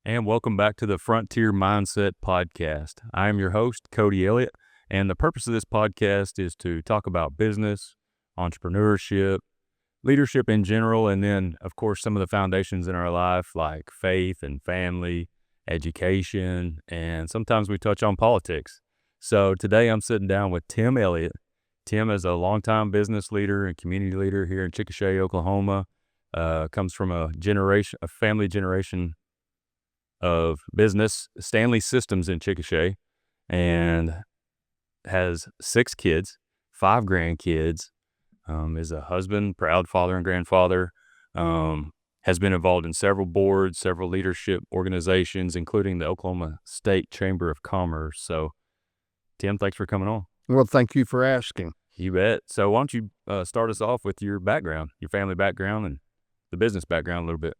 And welcome back to the Frontier Mindset Podcast. I am your host, Cody Elliott, and the purpose of this podcast is to talk about business, entrepreneurship, leadership in general, and then, of course, some of the foundations in our life like faith and family, education, and sometimes we touch on politics. So today I'm sitting down with Tim Elliott. Tim is a longtime business leader and community leader here in Chickasha, Oklahoma. Comes from a family generation of business, Stanley Systems in Chickasha, and has 6 kids, 5 grandkids, is a husband, proud father and grandfather, has been involved in several boards, several leadership organizations, including the Oklahoma State Chamber of Commerce. So, Tim, thanks for coming on. Well, thank you for asking. You bet. So why don't you start us off with your background, your family background, and the business background a little bit.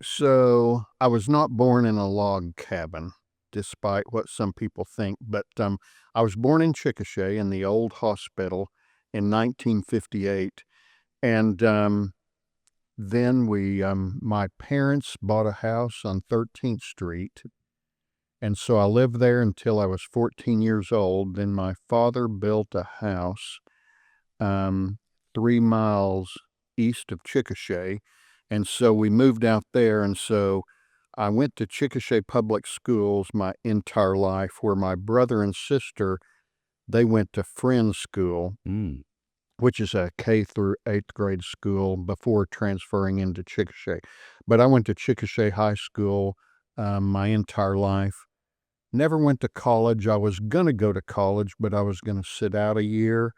So I was not born in a log cabin, despite what some people think, but I was born in Chickasha in the old hospital in 1958. And then my parents bought a house on 13th Street. And so I lived there until I was 14 years old. Then my father built a house 3 miles east of Chickasha. And so we moved out there, and so I went to Chickasha Public Schools my entire life, where my brother and sister, they went to Friends School, which is a K through 8th grade school before transferring into Chickasha. But I went to Chickasha High School my entire life. Never went to college. I was going to go to college, but I was going to sit out a year.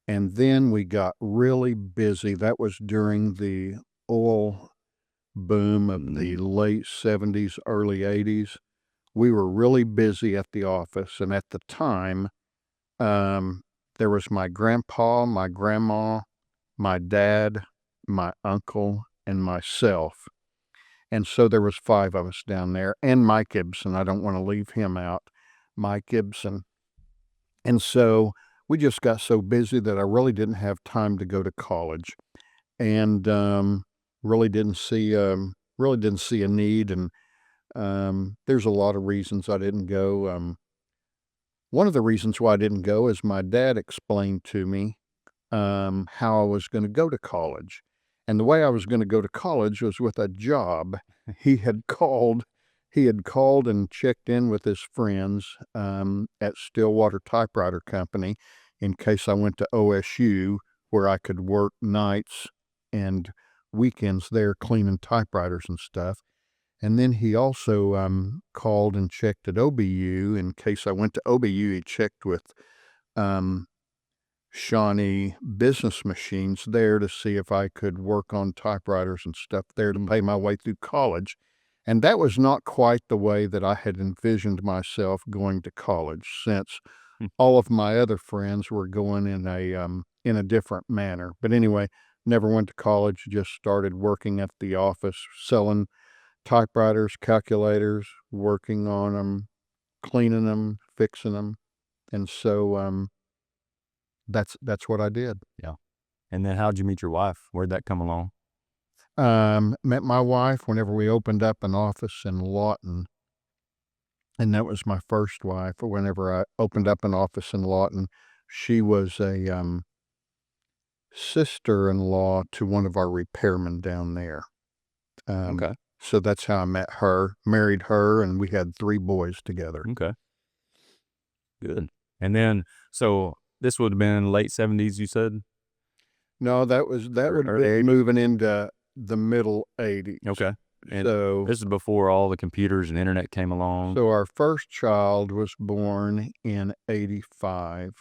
And then we got really busy. That was during the oil boom of the late 70s, early 80s. We were really busy at the office, and at the time, there was my grandpa, my grandma, my dad, my uncle, and myself. And so there was 5 of us down there, and Mike Gibson. I don't want to leave him out. Mike Gibson. And so we just got so busy that I really didn't have time to go to college, and really didn't see a need. And there's a lot of reasons I didn't go. One of the reasons why I didn't go is my dad explained to me how I was going to go to college, and the way I was going to go to college was with a job. He had called and checked in with his friends at Stillwater Typewriter Company in case I went to OSU, where I could work nights and weekends there cleaning typewriters and stuff. And then he also called and checked at OBU in case I went to OBU. He checked with Shawnee Business Machines there to see if I could work on typewriters and stuff there to pay my way through college. And that was not quite the way that I had envisioned myself going to college, since all of my other friends were going in a different manner. But anyway, never went to college, just started working at the office, selling typewriters, calculators, working on them, cleaning them, fixing them. And so that's what I did. Yeah. And then how'd you meet your wife? Where'd that come along? Met my wife whenever we opened up an office in Lawton. And that was my first wife. Whenever I opened up an office in Lawton, she was a sister-in-law to one of our repairmen down there. Okay. So that's how I met her, married her, and we had 3 boys together. Okay. Good. And then, so this would have been late 70s, you said? No, that would have been moving into the middle 80s. Okay. And so this is before all the computers and internet came along. So our first child was born in 85.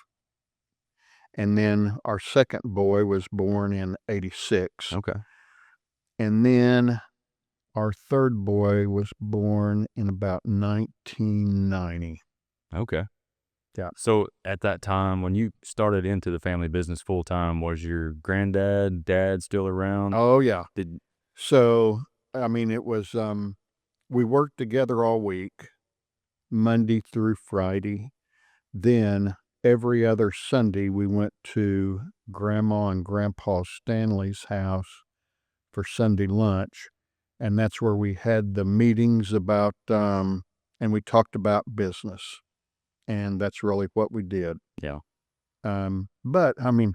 And then our second boy was born in 86. Okay. And then our third boy was born in about 1990. Okay. Yeah. So at that time, when you started into the family business full time, was your dad still around? Oh, yeah. So, I mean, it was, we worked together all week, Monday through Friday. Then every other Sunday, we went to Grandma and Grandpa Stanley's house for Sunday lunch. and that's where we had the meetings about, and we talked about business, and that's really what we did. Yeah. But I mean,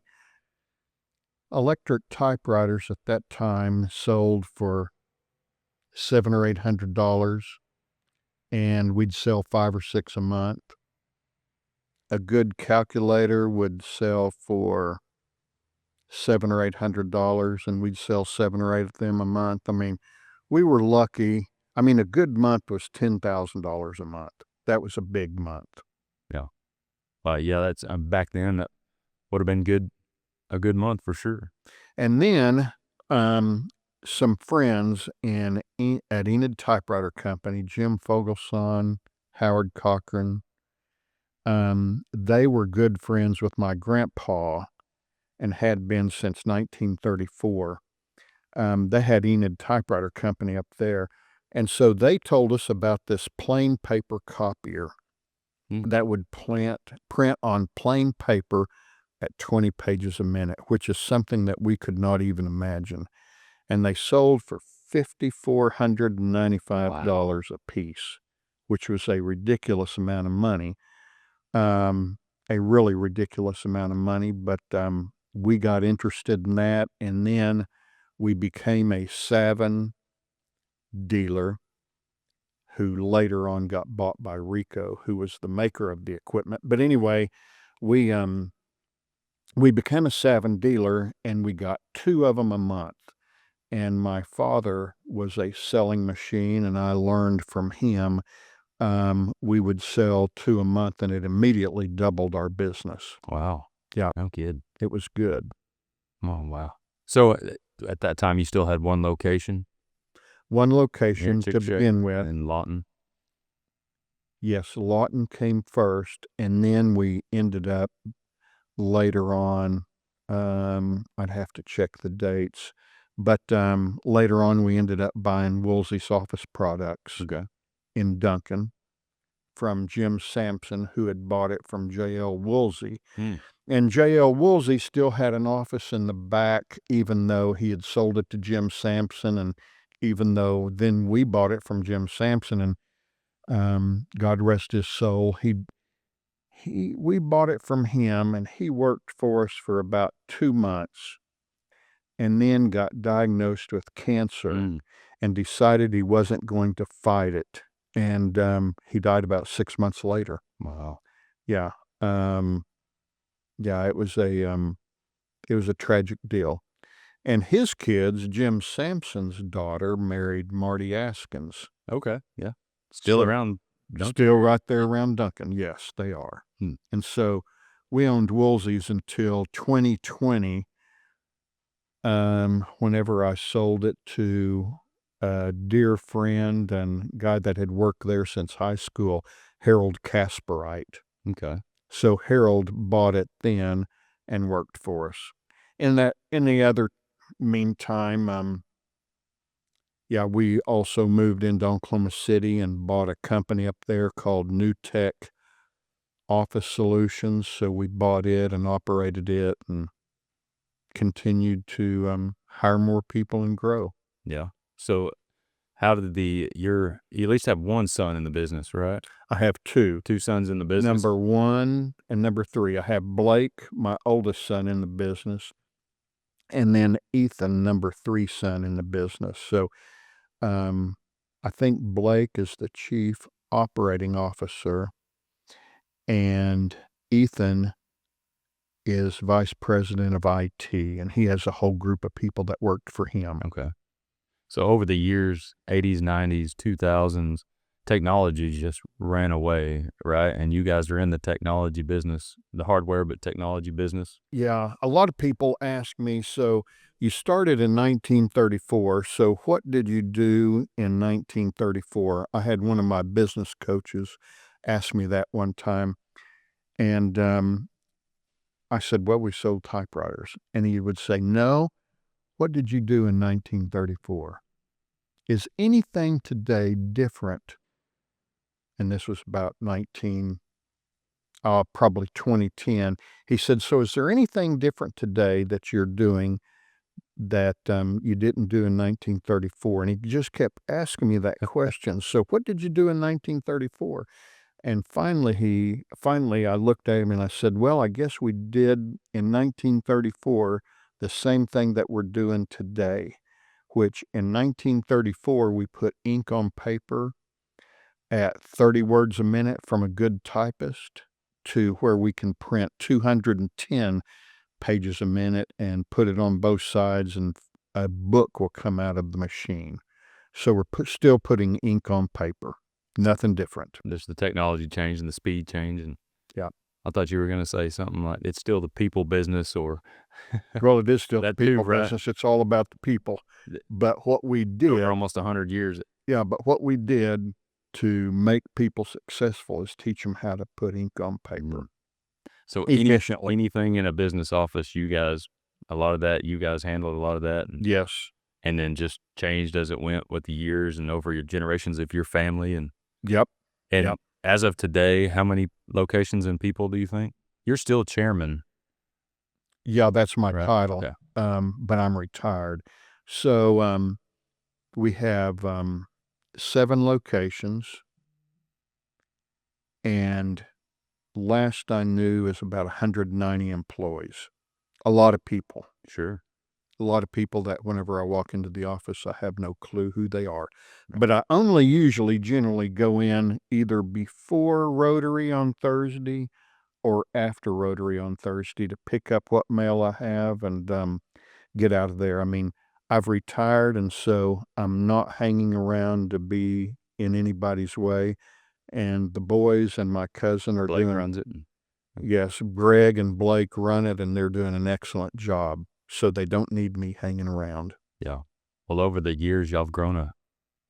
electric typewriters at that time sold for $700 or $800, and we'd sell 5 or 6 a month. A good calculator would sell for $700 or $800, and we'd sell 7 or 8 of them a month. I mean, we were lucky. I mean, a good month was $10,000 a month. That was a big month. Yeah. Yeah, that's back then that would have been a good month for sure. And then some friends at Enid Typewriter Company, Jim Fogelson, Howard Cochran, they were good friends with my grandpa and had been since 1934. They had Enid Typewriter Company up there. And so they told us about this plain paper copier that would print on plain paper at 20 pages a minute, which is something that we could not even imagine. And they sold for $5,495 a piece, which was a ridiculous amount of money. A really ridiculous amount of money, but we got interested in that, and then we became a Savin dealer who later on got bought by Ricoh, who was the maker of the equipment. But anyway, we became a Savin dealer, and we got 2 of them a month. And my father was a selling machine, and I learned from him. We would sell 2 a month, and it immediately doubled our business. Wow. Yeah. No kid. It was good. Oh, wow. So at that time, you still had one location? One Here in location to Chickasha begin with. in Lawton? Yes, Lawton came first, and then we ended up later on, I'd have to check the dates, but later on we ended up buying Woolsey's Office Products Okay. in Duncan from Jim Sampson, who had bought it from J.L. Woolsey. And J.L. Woolsey still had an office in the back, even though he had sold it to Jim Sampson, and even though then we bought it from Jim Sampson, and God rest his soul, we bought it from him, and he worked for us for about 2 months, and then got diagnosed with cancer and decided he wasn't going to fight it, and he died about 6 months later. Wow. Yeah. Yeah, it was a tragic deal. And his kids, Jim Sampson's daughter married Marty Askins. Okay. Yeah. Still So- around Duncan? Still right there around Duncan. Yes, they are. And so we owned Woolsey's until 2020, whenever I sold it to a dear friend and guy that had worked there since high school, Harold Kasperite. Okay. So Harold bought it then and worked for us. In the other meantime, yeah, we also moved into Oklahoma City and bought a company up there called New Tech Office Solutions. So we bought it and operated it and continued to hire more people and grow. Yeah. So how did you at least have one son in the business, right? I have 2. 2 sons in the business? Number 1 and number 3. I have Blake, my oldest son, in the business, and then Ethan, number 3 son in the business. So I think Blake is the chief operating officer, and Ethan is vice president of IT, and he has a whole group of people that worked for him. Okay. So over the years, 80s, 90s, 2000s, technology just ran away, right? And you guys are in the technology business, the hardware, but technology business. Yeah, a lot of people ask me, so you started in 1934, so what did you do in 1934? I had one of my business coaches ask me that one time, and I said, well, we sold typewriters. And he would say, no, what did you do in 1934? Is anything today different? And this was about probably 2010. He said, so is there anything different today that you're doing that you didn't do in 1934? And he just kept asking me that question. So what did you do in 1934? And finally I looked at him and I said, well, I guess we did in 1934 the same thing that we're doing today, which in 1934 we put ink on paper at 30 words a minute from a good typist to where we can print 210 pages a minute and put it on both sides, and a book will come out of the machine. So we're still putting ink on paper. Nothing different. There's the technology change and the speed change. And Yeah. I thought you were going to say something like it's still the people business, or Well, it is still the that too, people right? business. It's all about the people. But what we did, Over almost 100 years. yeah, but what we did to make people successful is teach them how to put ink on paper So efficiently. anything in a business office, you guys handled a lot of that. Yes. And then just changed as it went with the years and over your generations of your family. And Yep. as of today, how many locations and people do you think? You're still chairman. Yeah, that's my Right. title. Okay. But I'm retired. So we have 7 locations, and last I knew is about 190 employees. A lot of people. Sure. A lot of people that whenever I walk into the office, I have no clue who they are. But I only generally go in either before Rotary on Thursday or after Rotary on Thursday to pick up what mail I have and get out of there. I mean, I've retired, and so I'm not hanging around to be in anybody's way. And the boys and my cousin are Blake doing, runs it. yes, Greg and Blake run it, and they're doing an excellent job. So they don't need me hanging around. Yeah. Well, over the years, y'all have grown a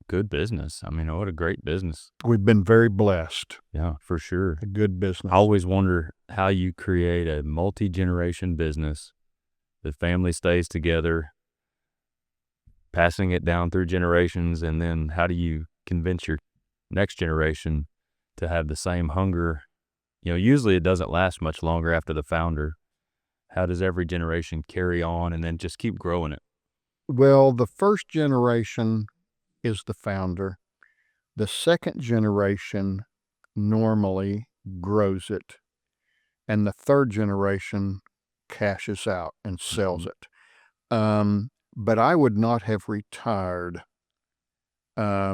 good business. I mean, what a great business. We've been very blessed. Yeah, for sure. A good business. I always wonder how you create a multi-generation business. The family stays together, passing it down through generations, and then how do you convince your next generation to have the same hunger? Usually it doesn't last much longer after the founder. How does every generation carry on and then just keep growing it? Well, the first generation is the founder. The second generation normally grows it, and the third generation cashes out and sells it. But I would not have retired. I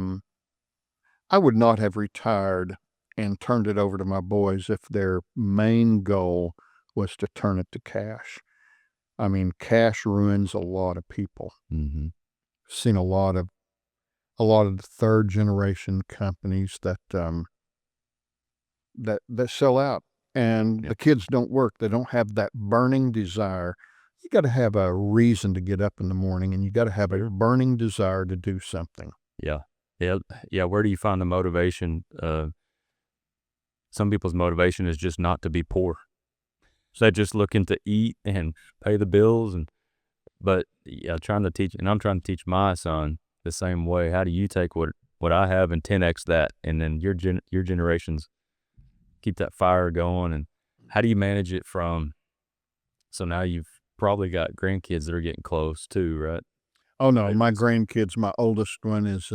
would not have retired and turned it over to my boys if their main goal was to turn it to cash. I mean, cash ruins a lot of people. Mm-hmm. Seen a lot of the third generation companies that sell out, and Yeah. the kids don't work. They don't have that burning desire. You got to have a reason to get up in the morning, and you got to have a burning desire to do something. Yeah. Where do you find the motivation? Some people's motivation is just not to be poor. So they're just looking to eat and pay the bills. But I'm trying to teach my son the same way. How do you take what I have and 10x that, and then your generations keep that fire going? And how do you manage it so now you've probably got grandkids that are getting close too, right? Oh no, my grandkids. My oldest one is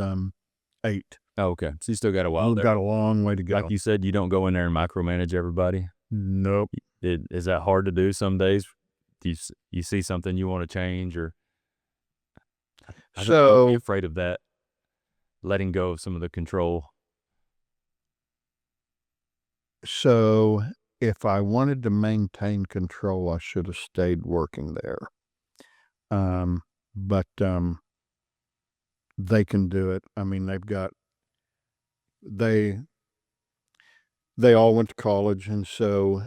8. Oh, okay. So you still got a while We've there. got a long way to go. Like you said, you don't go in there and micromanage everybody. Nope. Is that hard to do some days? Do you see something you want to change, or don't be afraid of that, letting go of some of the control? So if I wanted to maintain control, I should have stayed working there. But they can do it. I mean, they all went to college, and so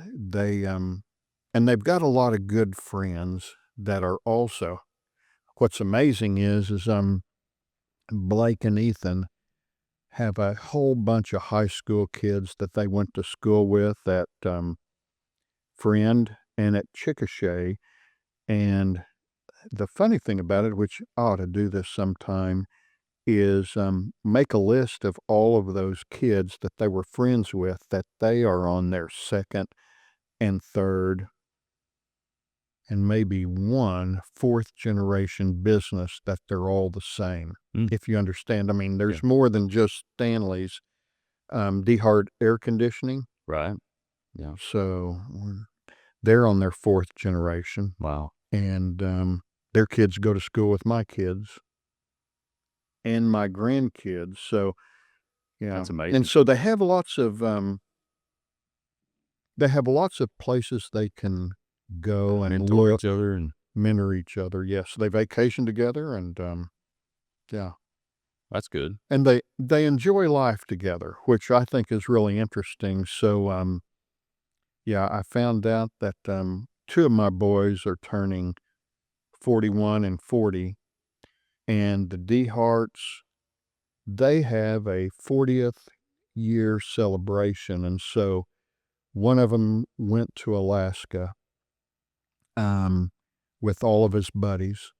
and they've got a lot of good friends that are also. What's amazing is Blake and Ethan have a whole bunch of high school kids that they went to school with at Friend and at Chickasha. And the funny thing about it, which I ought to do this sometime, is make a list of all of those kids that they were friends with, that they are on their second and third and maybe one fourth generation business that they're all the same. Mm. If you understand, I mean, there's Yeah. more than just Stanley's. DeHart Air Conditioning. Right. Yeah. So they're on their fourth generation, Wow. and their kids go to school with my kids and my grandkids. So yeah, That's and amazing. so they have lots of places they can go and Mentor look, each other, and mentor each other. Yes, they vacation together, and yeah, that's good. and they enjoy life together, which I think is really interesting. So yeah, I found out that two of my boys are turning 41 and 40, and the DeHarts, they have a 40th year celebration, and so one of them went to Alaska um, with all of his buddies,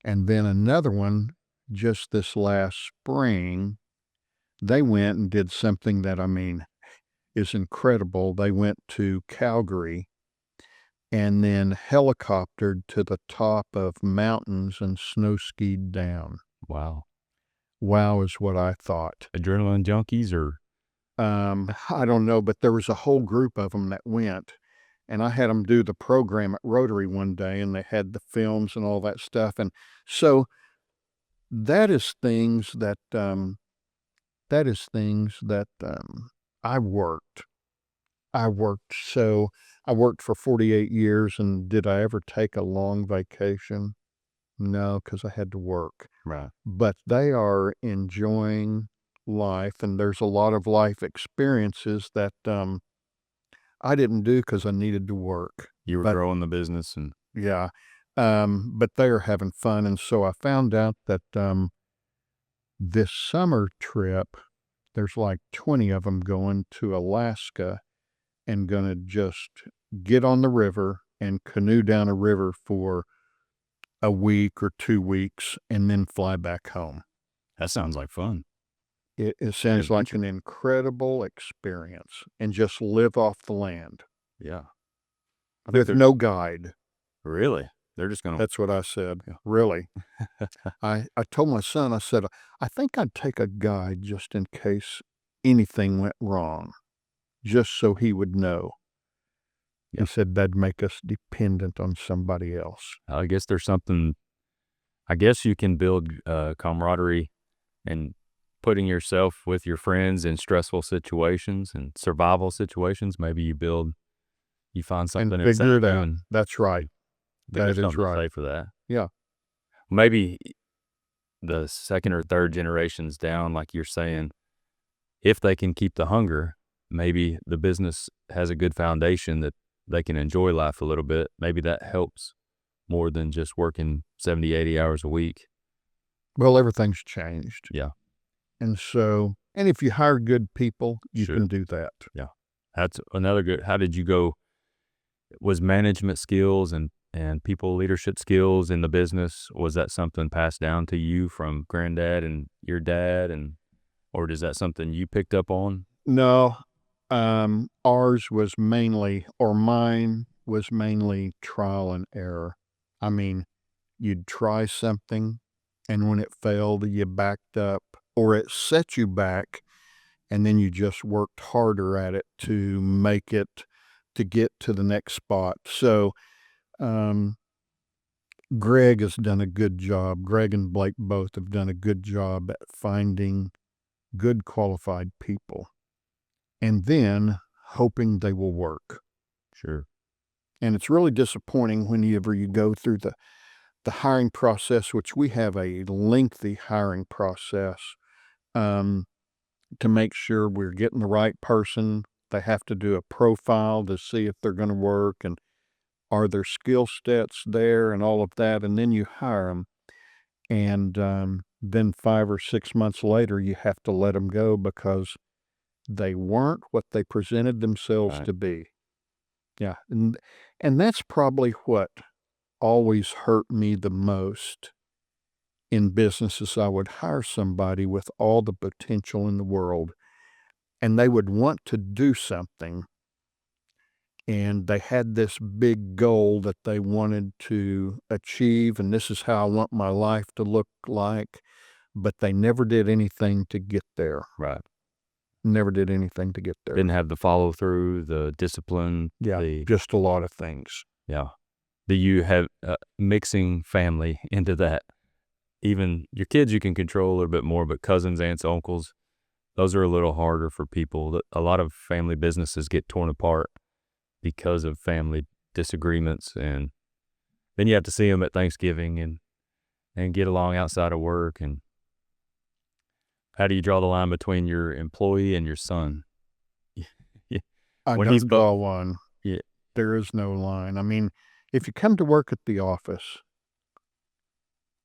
and then another one just this last spring, they went and did something that, I mean, is incredible. They went to Calgary and then helicoptered to the top of mountains and snow skied down. Wow. Wow is what I thought. Adrenaline junkies, or I don't know, but there was a whole group of them that went, and I had them do the program at Rotary one day, and they had the films and all that stuff, and so that is things that, I worked. So I worked for 48 years, and did I ever take a long vacation? No, because I had to work. right. But they are enjoying life, and there's a lot of life experiences that, I didn't do because I needed to work. You were But growing the business, and yeah, but they are having fun, and so I found out that, this summer trip, there's like 20 of them going to Alaska and gonna just get on the river and canoe down a river for a week or 2 weeks and then fly back home. that sounds like fun. It sounds like Adventure. an incredible experience, and just live off the land Yeah. I think with they're no guide. really. They're just gonna. That's what I said. Really. I told my son, I said, "I think I'd take a guide just in case anything went wrong, just so he would know." Yeah. He said, "That'd make us dependent on somebody else." I guess there's something. I guess you can build camaraderie and putting yourself with your friends in stressful situations and survival situations. Maybe you find And something inside figure it you, out. and That's right. I think That there's is something to right. say for that. Yeah. Maybe the second or third generations down, like you're saying, if they can keep the hunger, maybe the business has a good foundation that they can enjoy life a little bit. Maybe that helps more than just working 70, 80 hours a week. Well, everything's changed. Yeah, And so, and if you hire good people, you sure. can do that. Yeah. That's another good. How did you go? Was management skills and people leadership skills in the business, was that something passed down to you from granddad and your dad, and or is that something you picked up on? No, ours was mainly, or mine was mainly trial and error. I mean, you'd try something, and when it failed, you backed up, or it set you back, and then you just worked harder at it to make it, to get to the next spot. So, um, Greg has done a good job. Greg and Blake both have done a good job at finding good qualified people and then hoping they will work. Sure. And it's really disappointing whenever you go through the hiring process, which we have a lengthy hiring process, um, to make sure we're getting the right person. They have to do a profile to see if they're going to work and are their skill sets there and all of that. And then you hire them. And then 5 or 6 months later, you have to let them go because they weren't what they presented themselves Right. to be. Yeah, and that's probably what always hurt me the most in businesses. I would hire somebody with all the potential in the world, and they would want to do something, and they had this big goal that they wanted to achieve, and this is how I want my life to look like, but they never did anything to get there. Right. Never did anything to get there. Didn't have the follow through, the discipline. Just a lot of things. Yeah. Do you have mixing family into that? Even your kids you can control a little bit more, but cousins, aunts, uncles, those are a little harder for people. A lot of family businesses get torn apart because of family disagreements, and then you have to see them at Thanksgiving and get along outside of work. And how do you draw the line between your employee and your son? Yeah. I When don't he's draw one. Yeah. There is no line. I mean, if you come to work at the office,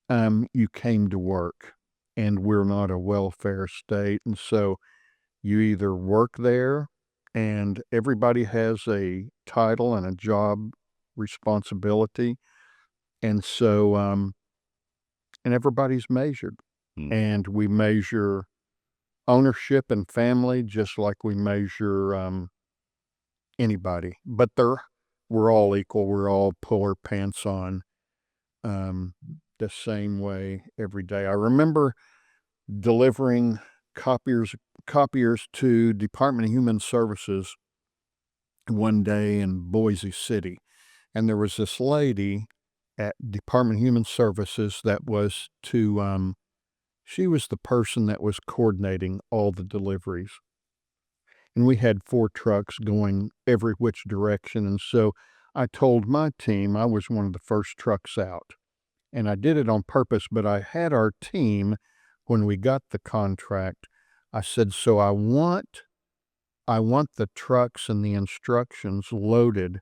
you came to work, and we're not a welfare state, and so you either work there, and everybody has a title and a job responsibility, and so, and everybody's measured, Mm. and we measure ownership and family just like we measure, anybody, but we're all equal, we're all pull our pants on, the same way every day. I remember delivering copiers to Department of Human Services one day in Boise City, and there was this lady at Department of Human Services that was she was the person that was coordinating all the deliveries. And we had 4 trucks going every which direction, and so I told my team I was one of the first trucks out, and I did it on purpose, but I had our team, when we got the contract, I said, "So I want the trucks and the instructions loaded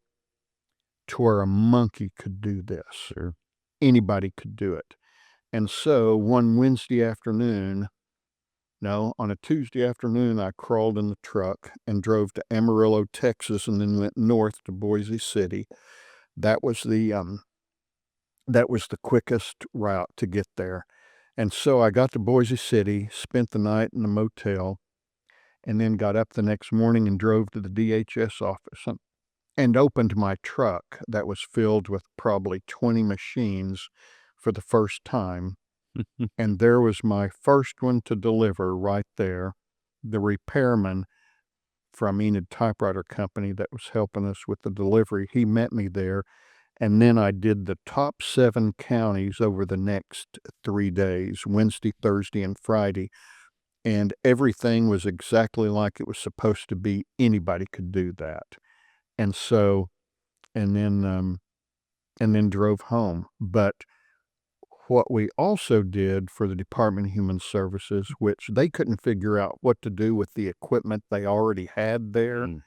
to where a monkey could do this. Sure. Anybody could do it." And so one Wednesday afternoon, no, on a Tuesday afternoon, I crawled in the truck and drove to Amarillo, Texas, and then went north to Boise City. That was the quickest route to get there. And so I got to Boise City, spent the night in a motel, and then got up the next morning and drove to the DHS office and opened my truck that was filled with probably 20 machines for the first time. And there was my first one to deliver right there. The repairman from Enid Typewriter Company that was helping us with the delivery, he met me there. And then I did the top 7 counties over the next 3 days, Wednesday, Thursday, and Friday. And everything was exactly like it was supposed to be. Anybody could do that. And so, and then drove home. But what we also did for the Department of Human Services, which they couldn't figure out what to do with the equipment they already had there. Mm.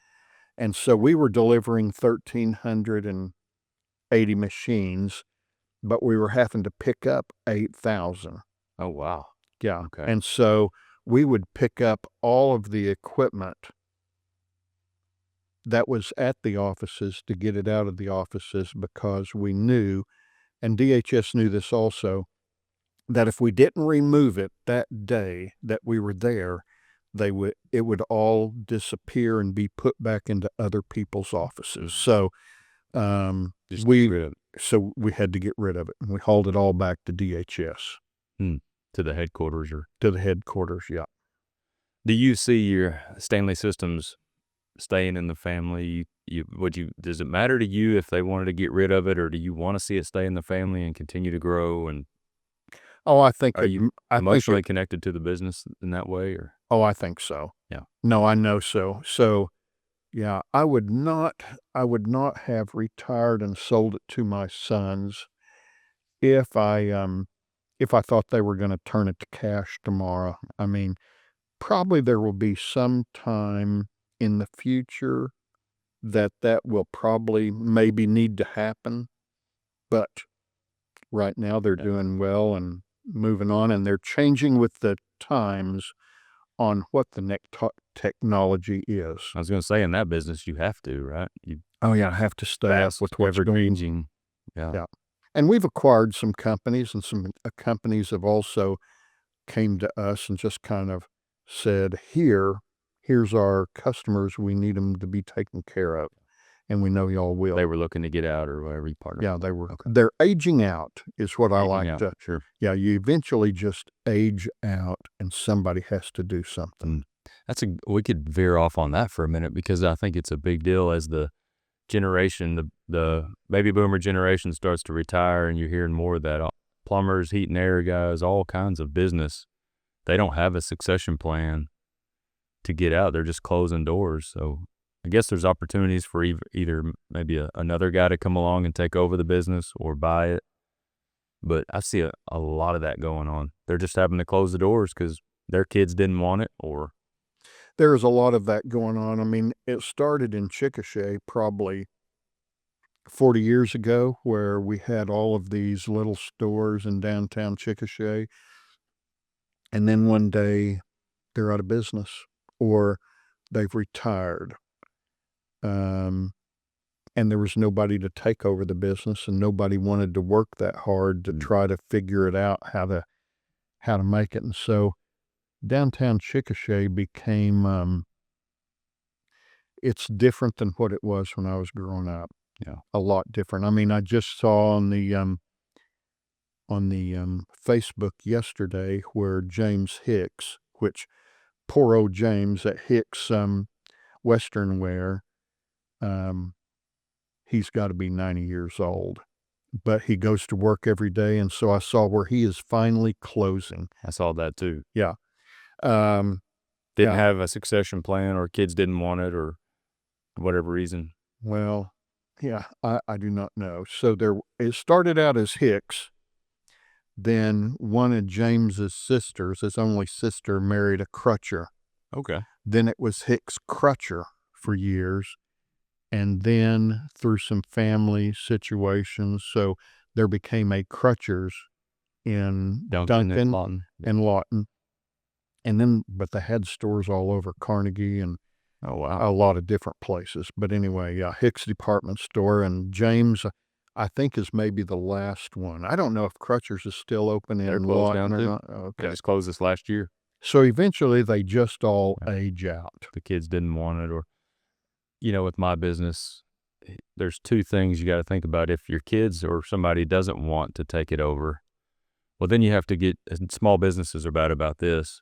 And so we were delivering 1,380 machines, but we were having to pick up 8,000. Oh, wow. Yeah. Okay. And so we would pick up all of the equipment that was at the offices to get it out of the offices, because we knew, and DHS knew this also, that if we didn't remove it that day that we were there, it would all disappear and be put back into other people's offices. So Just we get rid of it. so we had to get rid of it, and we hauled it all back to DHS. To the headquarters. Or To the headquarters, yeah. do you see your Stanley Systems staying in the family? Does it matter to you if they wanted to get rid of it, or do you want to see it stay in the family and continue to grow? And Oh, I think are you I think emotionally it connected to the business in that way? Or Oh, I think so. Yeah. No, I know so. So, yeah, I would not have retired and sold it to my sons if I thought they were gonna turn it to cash tomorrow. I mean, probably there will be some time in the future that will probably maybe need to happen, but right now they're Yeah. doing well and moving on, and they're changing with the times on what the next technology is. I was going to say, in that business, you have to, right? You Oh, yeah, I have to stay up fast, with what's ever going. changing. Yeah. Yeah. And we've acquired some companies, and some companies have also came to us and just kind of said, here's our customers. We need them to be taken care of. and we know y'all will. They were looking to get out or whatever you partnered. Yeah, they were. Okay. They're aging out is what I Aging like out, to. Sure. Yeah, you eventually just age out, and somebody has to do something. We could veer off on that for a minute because I think it's a big deal as the generation, the baby boomer generation starts to retire, and you're hearing more of that. Plumbers, heat and air guys, all kinds of business. They don't have a succession plan to get out. They're just closing doors. So I guess there's opportunities for either maybe another guy to come along and take over the business or buy it. But I see a lot of that going on. They're just having to close the doors because their kids didn't want it, or There's a lot of that going on. I mean, it started in Chickasha probably 40 years ago, where we had all of these little stores in downtown Chickasha. And then one day they're out of business or they've retired. And there was nobody to take over the business, and nobody wanted to work that hard to try to figure it out how to make it. And so downtown Chickasha became it's different than what it was when I was growing up. Yeah. A lot different. I mean, I just saw on the Facebook yesterday where James Hicks, which poor old James at Hicks Western Wear, he's got to be 90 years old, but he goes to work every day. And so I saw where he is finally closing. I saw that too. Yeah. Didn't yeah. have a succession plan, or kids didn't want it, or whatever reason. Well, yeah, I do not know. So it started out as Hicks. Then one of James's sisters, his only sister, married a Crutcher. Okay. Then it was Hicks Crutcher for years. And then through some family situations, so there became a Crutchers in Duncan and Lawton. And then, but they had stores all over Carnegie and Oh, wow. a lot of different places. But anyway, yeah, Hicks Department Store. And James, I think, is maybe the last one. I don't know if Crutchers is still open in Lawton or not. Okay. They just closed this last year. So eventually they just all age out. The kids didn't want it, or, with my business, there's two things you got to think about. If your kids or somebody doesn't want to take it over, well, then you have to get, and small businesses are bad about this.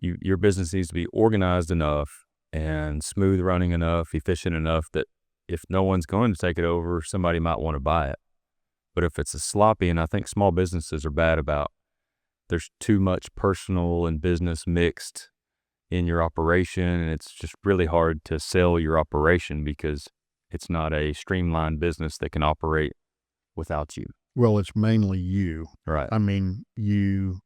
Your business needs to be organized enough and smooth running enough, efficient enough that if no one's going to take it over, somebody might want to buy it. But if it's a sloppy, and I think small businesses are bad about, there's too much personal and business mixed in your operation, and it's just really hard to sell your operation because it's not a streamlined business that can operate without you. Well, it's mainly you. Right. I mean, you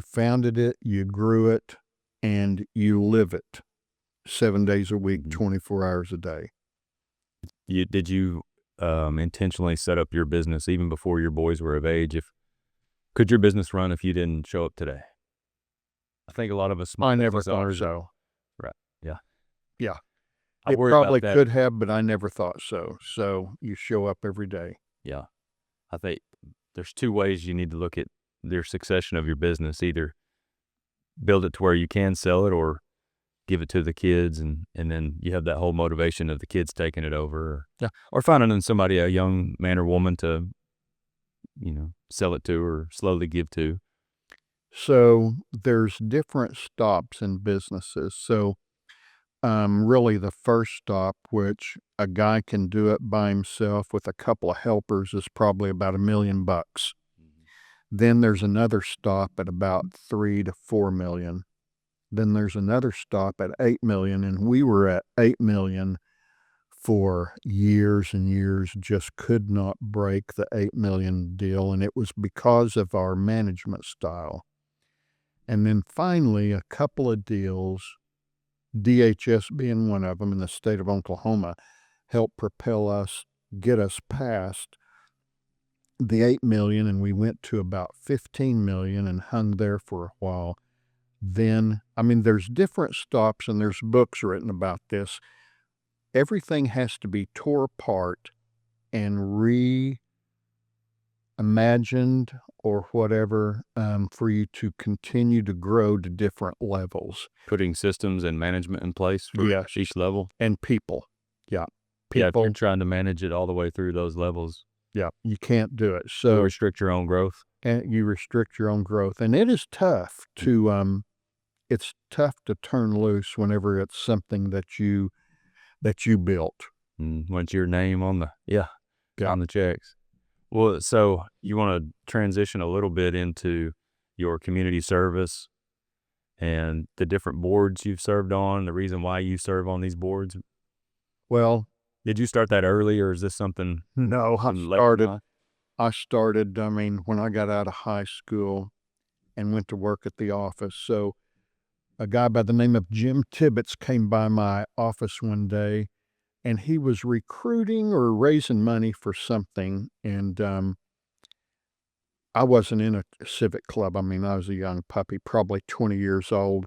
founded it, you grew it, and you live it 7 days a week, 24 hours a day. Did you intentionally set up your business even before your boys were of age? Could your business run if you didn't show up today? I think a lot of us. I never thought so. Right. Yeah. Yeah. I It worry probably about that. could have, but I never thought so. So you show up every day. Yeah. I think there's two ways you need to look at your succession of your business. Either build it to where you can sell it, or give it to the kids, and then you have that whole motivation of the kids taking it over, or finding somebody, a young man or woman, to sell it to or slowly give to. So there's different stops in businesses. So really the first stop, which a guy can do it by himself with a couple of helpers, is probably about $1 million. Then there's another stop at about 3 to 4 million. Then there's another stop at 8 million, and we were at 8 million for years and years, just could not break the 8 million deal, and it was because of our management style. And then finally, a couple of deals, DHS being one of them in the state of Oklahoma, helped propel us, get us past the 8 million, and we went to about 15 million and hung there for a while. Then, I mean, there's different stops, and there's books written about this. Everything has to be tore apart and reimagined or whatever for you to continue to grow to different levels. Putting systems and management in place for each level. And people. Yeah. Yeah, if people, you're trying to manage it all the way through those levels, you can't do it. you So restrict your own growth. and you restrict your own growth, and it is tough to it's tough to turn loose whenever it's something that you built. Once your name on the Yeah. on the checks. Well, so you want to transition a little bit into your community service and the different boards you've served on, the reason why you serve on these boards. Well, Did you start that early, or is this something no, later on? I mean, when I got out of high school and went to work at the office. So a guy by the name of Jim Tibbetts came by my office one day, and he was recruiting or raising money for something, and I wasn't in a civic club. I mean, I was a young puppy, probably 20 years old,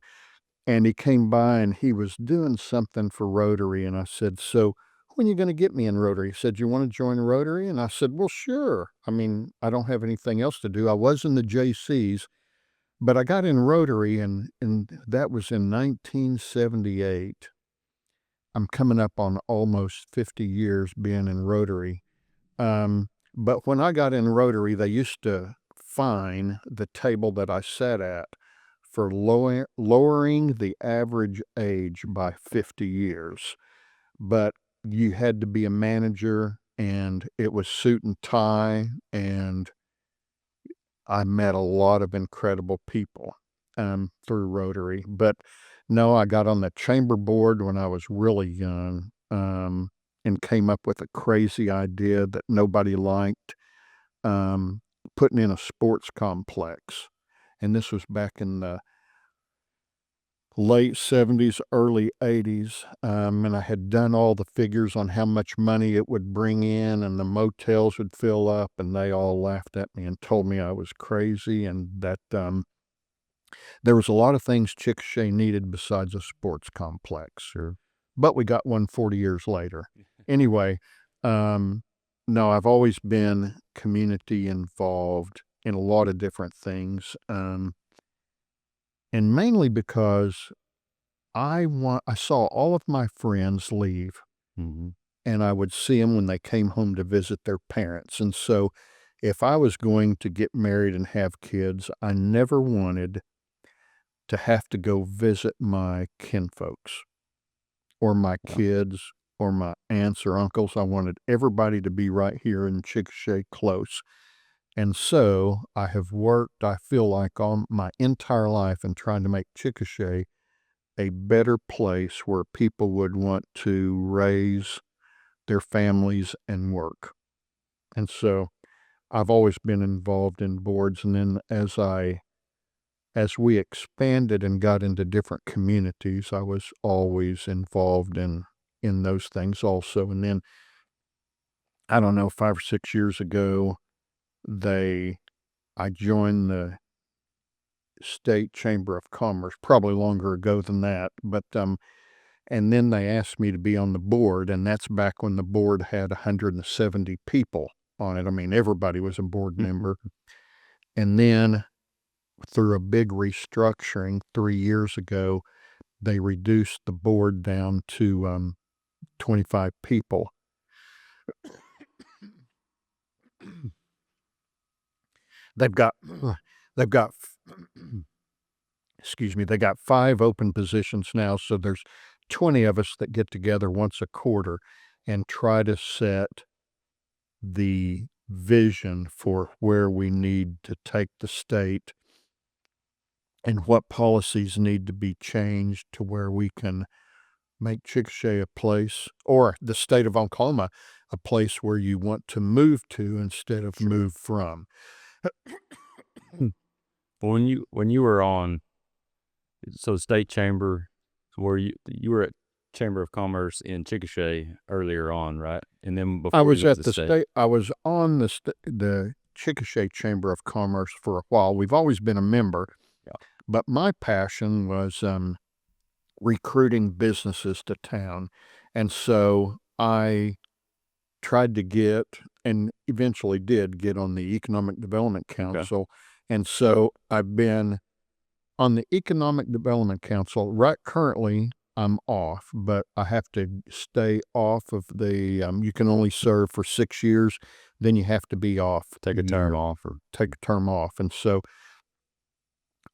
and he came by and he was doing something for Rotary, and I said, "So, when are you gonna get me in Rotary?" He said, "You wanna join Rotary?" And I said, "Well, sure. I mean, I don't have anything else to do." I was in the JCs, but I got in Rotary, and that was in 1978. I'm coming up on almost 50 years being in Rotary. But when I got in Rotary, they used to fine the table that I sat at for lowering the average age by 50 years. But you had to be a manager, and it was suit and tie, and I met a lot of incredible people through Rotary. But no, I got on the chamber board when I was really young, and came up with a crazy idea that nobody liked, um, putting in a sports complex. And this was back in the late 70s, early 80s. And I had done all the figures on how much money it would bring in, and the motels would fill up, and they all laughed at me and told me I was crazy, and that there was a lot of things Chickasha needed besides a sports complex. Sure. But we got one 40 years later. Anyway, um, no, I've always been community involved in a lot of different things, and mainly because I saw all of my friends leave, Mhm. and I would see them when they came home to visit their parents, and so if I was going to get married and have kids, I never wanted to have to go visit my kinfolks or my Yeah. kids or my aunts or uncles. I wanted everybody to be right here in Chickasha close. And so I have worked, I feel like, all my entire life in trying to make Chickasha a better place where people would want to raise their families and work. And so I've always been involved in boards. And then as we expanded and got into different communities, I was always involved in those things also. And then I don't know, 5 or 6 years ago, they I joined the State Chamber of Commerce, probably longer ago than that, but and then they asked me to be on the board, and that's back when the board had 170 people on it. I mean, everybody was a board member. And then through a big restructuring 3 years ago, they reduced the board down to 25 people. They've got they've got excuse me, they got 5 open positions now, so there's 20 of us that get together once a quarter and try to set the vision for where we need to take the state and what policies need to be changed to where we can make Chickasha a place, or the state of Oklahoma, a place where you want to move to instead of move from. Well, when you were on, so state chamber, where you were at Chamber of Commerce in Chickasha earlier on, right? And then I before you was went to at the state. I was on the Chickasha Chamber of Commerce for a while. We've always been a member, Yeah. but my passion was recruiting businesses to town, and so I tried to get, and eventually did get, on the Economic Development Okay. Council, and so I've been on the Economic Development Council right currently. I'm off, but I have to stay off of the, you can only serve for 6 years, then you have to be off Take a term off or take a term off, and so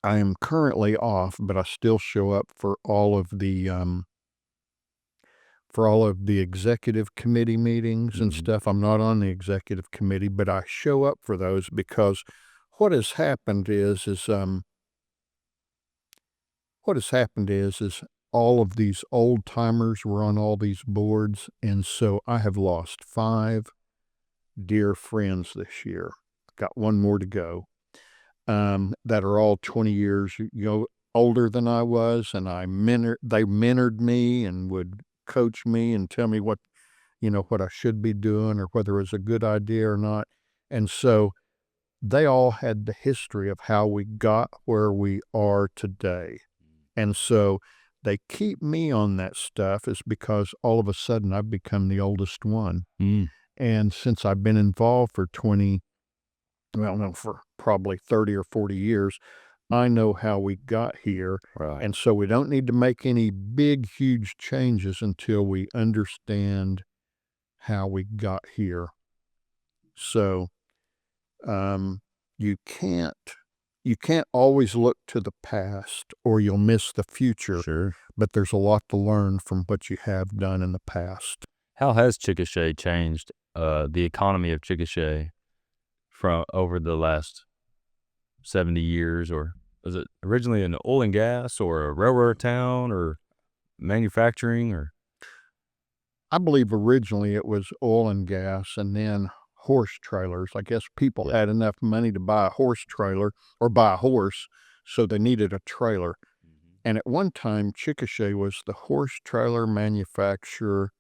I am currently off, but I still show up for all of the executive committee meetings and stuff. I'm not on the executive committee, but I show up for those because what has happened is all of these old timers were on all these boards, and so I have lost 5 dear friends this year. Got one more to go. That are all 20 years, older than I was, and they mentored me and would coach me and tell me what I should be doing or whether it was a good idea or not. And so they all had the history of how we got where we are today. And so they keep me on that stuff is because all of a sudden I've become the oldest one. And since I've been involved for for probably 30 or 40 years, I know how we got here. right. And so we don't need to make any big, huge changes until we understand how we got here. So, you can't always look to the past or you'll miss the future, Sure. but there's a lot to learn from what you have done in the past. How has Chickasha changed the economy of Chickasha from over the last 70 years? Or was it originally an oil and gas or a railroad town or manufacturing? Or I believe originally it was oil and gas and then horse trailers. I guess people had enough money to buy a horse trailer or buy a horse, so they needed a trailer. And at one time, Chickasha was the horse trailer manufacturer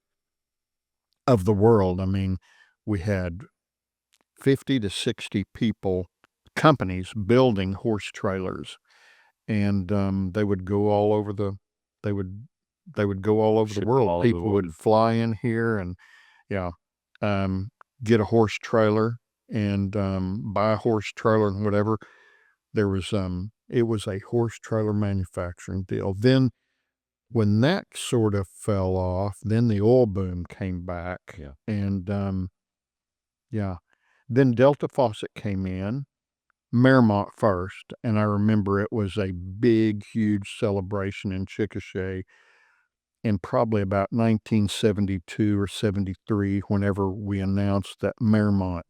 of the world. I mean, we had 50 to 60 companies building horse trailers, and they would go all over they would go all over the Ship all world. over the People would world. fly in here and get a horse trailer and buy a horse trailer and whatever. There was it was a horse trailer manufacturing deal. Then when that sort of fell off, then the oil boom came back. Yeah. And then Delta Faucet came in, Merrimont first, and I remember it was a big, huge celebration in Chickasha in probably about 1972 or 73, whenever we announced that Merrimont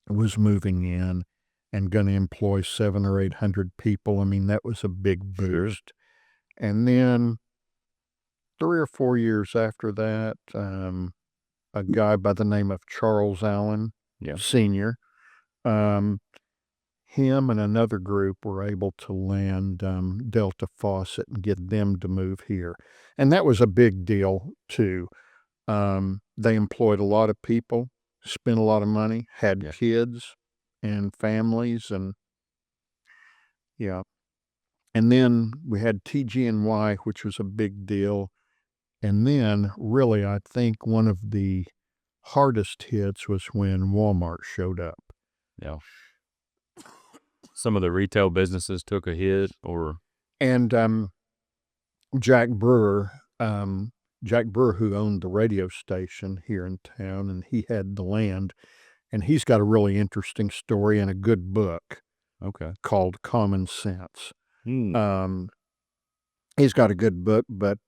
was moving in and going to employ 700 or 800 people. I mean, that was a big boost. And then 3 or 4 years after that, a guy by the name of Charles Allen Sr., him and another group were able to land Delta Faucet and get them to move here. And that was a big deal, too. They employed a lot of people, spent a lot of money, had kids and families, and And then we had TG&Y, which was a big deal. And then, really, I think one of the hardest hits was when Walmart showed up. Yeah. Some of the retail businesses took a hit, And Jack Brewer, who owned the radio station here in town, and he had the land, and he's got a really interesting story and a good book called Common Sense. He's got a good book, but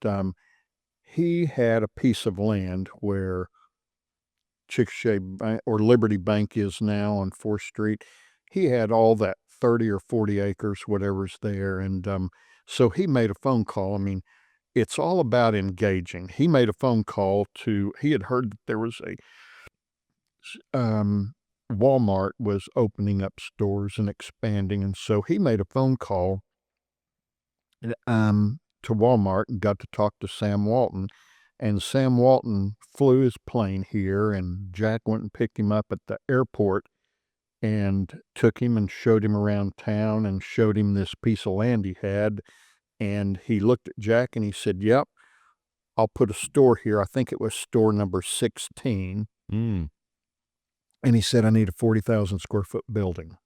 he had a piece of land where Chickasha or Liberty Bank is now on 4th Street. He had all that 30 or 40 acres, whatever's there. And so he made a phone call. I mean, it's all about engaging. He made a phone call he had heard that there was Walmart was opening up stores and expanding. And so he made a phone call to Walmart and got to talk to Sam Walton. And Sam Walton flew his plane here, and Jack went and picked him up at the airport and took him and showed him around town and showed him this piece of land he had. And he looked at Jack and he said, "Yep, I'll put a store here." I think it was store number 16. And he said, "I need a 40,000 square foot building."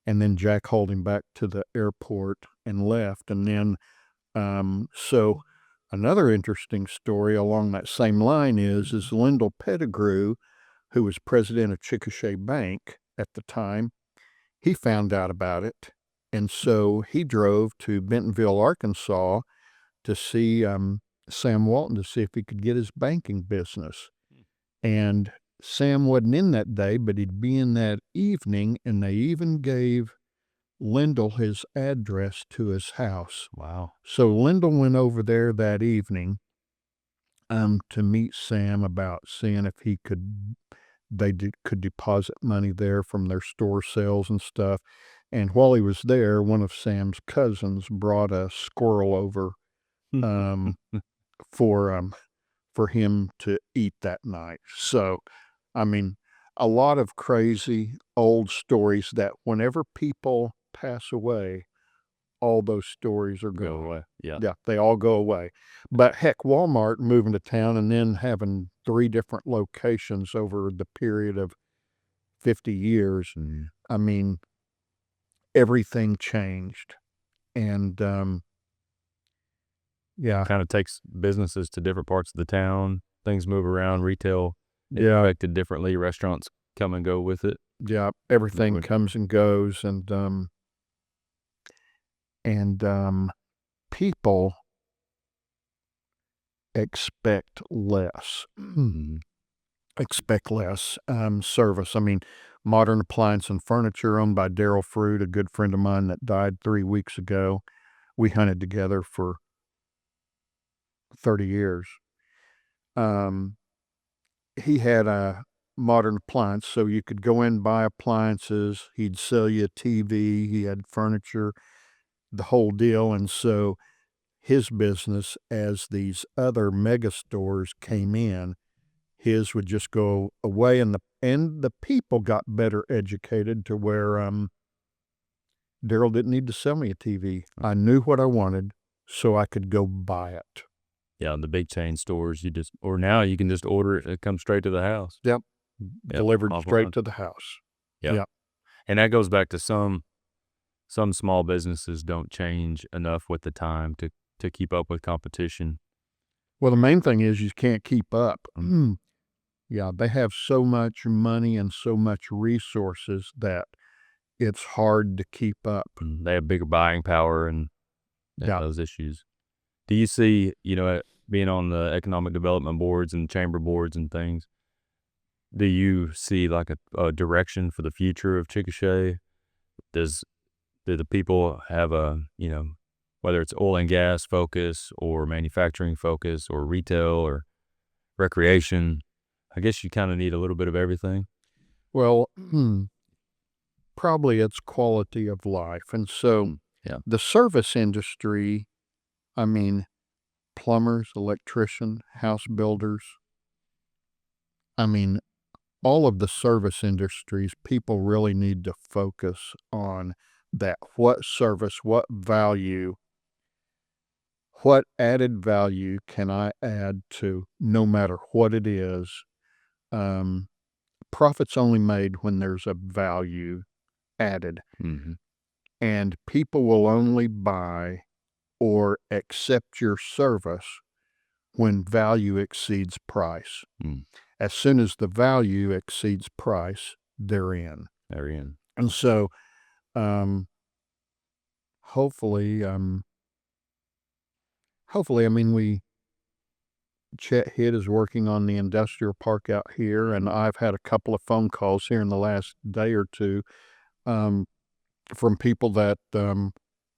And then Jack hauled him back to the airport and left. And then, so Another interesting story along that same line is Lyndall Pettigrew, who was president of Chickasha Bank at the time. He found out about it, and so he drove to Bentonville, Arkansas to see Sam Walton to see if he could get his banking business. And Sam wasn't in that day, but he'd be in that evening, and they even gave Lyndall his address to his house. Wow. So Lyndall went over there that evening to meet Sam about seeing if could deposit money there from their store sales and stuff. And while he was there, one of Sam's cousins brought a squirrel over for him to eat that night. So, I mean, a lot of crazy old stories that whenever people pass away, all those stories are Go gone. away. Yeah. Yeah, they all go away. But heck, Walmart moving to town and then having 3 different locations over the period of 50 years. Mm. I mean, everything changed. And, yeah. Kind of takes businesses to different parts of the town. Things move around. Retail is Yeah. affected differently. Restaurants come and go with it. Yeah, everything Would- comes and goes, and people expect less. Mhm. Expect less service. I mean, Modern Appliance and Furniture, owned by Daryl Fruit, a good friend of mine that died 3 weeks ago. We hunted together for 30 years. He had a Modern Appliance, so you could go in, buy appliances. He'd sell you a TV. He had furniture, the whole deal. And so his business, as these other mega stores came in, his would just go away, and the people got better educated to where Daryl didn't need to sell me a TV. I knew what I wanted, so I could go buy it. Yeah, the big chain stores, or now you can just order it. It comes straight to the house. Yep. Delivered offline. straight to the house. Yeah. And that goes back to some small businesses don't change enough with the time to keep up with competition. Well, the main thing is you can't keep up. Yeah, they have so much money and so much resources that it's hard to keep up. They have bigger buying power and Yeah. those issues. Do you see, being on the economic development boards and chamber boards and things, do you see like a direction for the future of Chickasha? Do the people have whether it's oil and gas focus or manufacturing focus or retail or recreation? I guess you kind of need a little bit of everything. Well, probably it's quality of life. And so Yeah. the service industry, I mean, plumbers, electrician, house builders, I mean, all of the service industries, people really need to focus on that. What service, what value, what added value can I add to no matter what it is? Profit's only made when there's a value added. Mm-hmm. And people will only buy or accept your service when value exceeds price. As soon as the value exceeds price, they're in. They're in. And so, hopefully, I mean, Chet Hitt is working on the industrial park out here, and I've had a couple of phone calls here in the last day or two, from people that,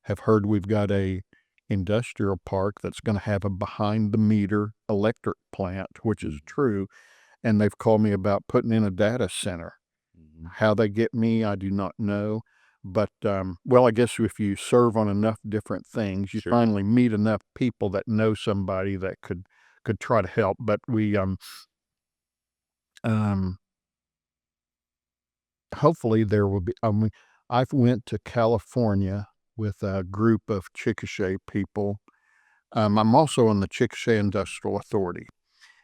have heard we've got a industrial park that's gonna have a behind-the-meter electric plant, which is true, and they've called me about putting in a data center. How they get me, I do not know, but, well, I guess if you serve on enough different things, you Sure. finally meet enough people that know somebody that could try to help. But we, hopefully there will be, I've went to California with a group of Chickasha people. I'm also on the Chickasha Industrial Authority.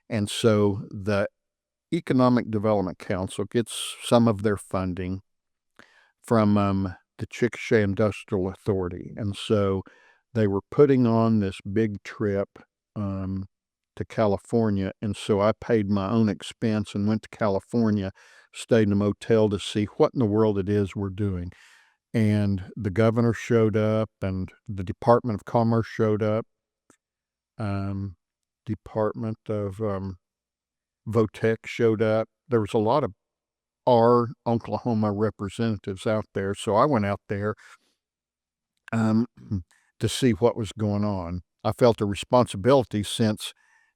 And so the Economic Development Council gets some of their funding from the Chickasha Industrial Authority. And so they were putting on this big trip to California, and so I paid my own expense and went to California, stayed in a motel to see what in the world it is we're doing. And the governor showed up, and the Department of Commerce showed up, Department of Votech showed up. There was a lot of our Oklahoma representatives out there, so I went out there um, to see what was going on. I felt a responsibility since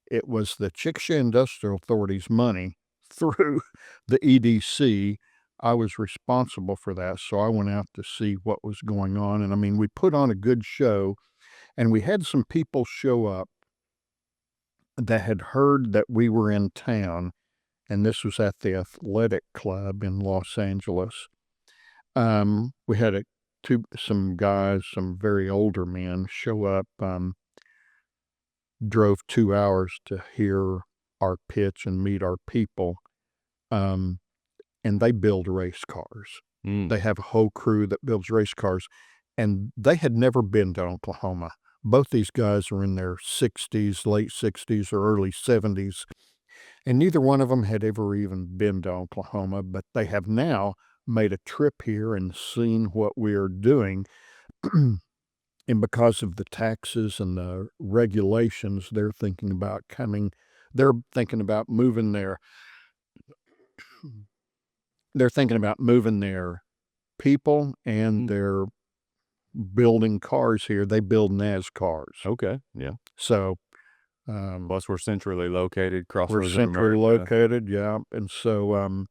it was the Chickasha Industrial Authority's money through the EDC. I was responsible for that, so I went out to see what was going on. And I mean, we put on a good show, and we had some people show up that had heard that we were in town, and this was at the athletic club in Los Angeles. We had some guys, some very older men show up, drove 2 hours to hear our pitch and meet our people. And they build race cars. They have a whole crew that builds race cars, and they had never been to Oklahoma. Both these guys are in their 60s, late 60s or early 70s, and neither one of them had ever even been to Oklahoma, but they have now made a trip here and seen what we are doing. And because of the taxes and the regulations, they're thinking about moving their people, and they're building cars here. They build NASCARs. Okay, yeah. So, Plus, we're centrally located, we're crossroads of centrally America. located, yeah, and so,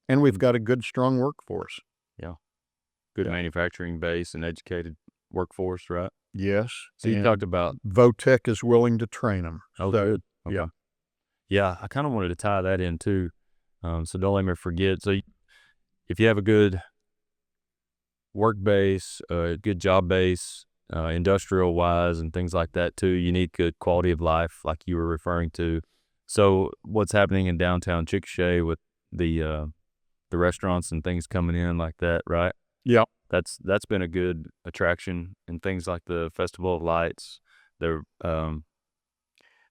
and we've got a good, strong workforce. Good Yeah. manufacturing base and educated workforce, right? Yes, So you and talked about Votech is willing to train them. oh, So, good. Okay. yeah. Yeah, I kind of wanted to tie that in too. So don't let me forget. So if you have a good work base, a good job base, industrial wise and things like that too, you need good quality of life, like you were referring to. So what's happening in downtown Chickasha with the restaurants and things coming in like that, right? Yeah. That's been a good attraction, and things like the Festival of Lights, the So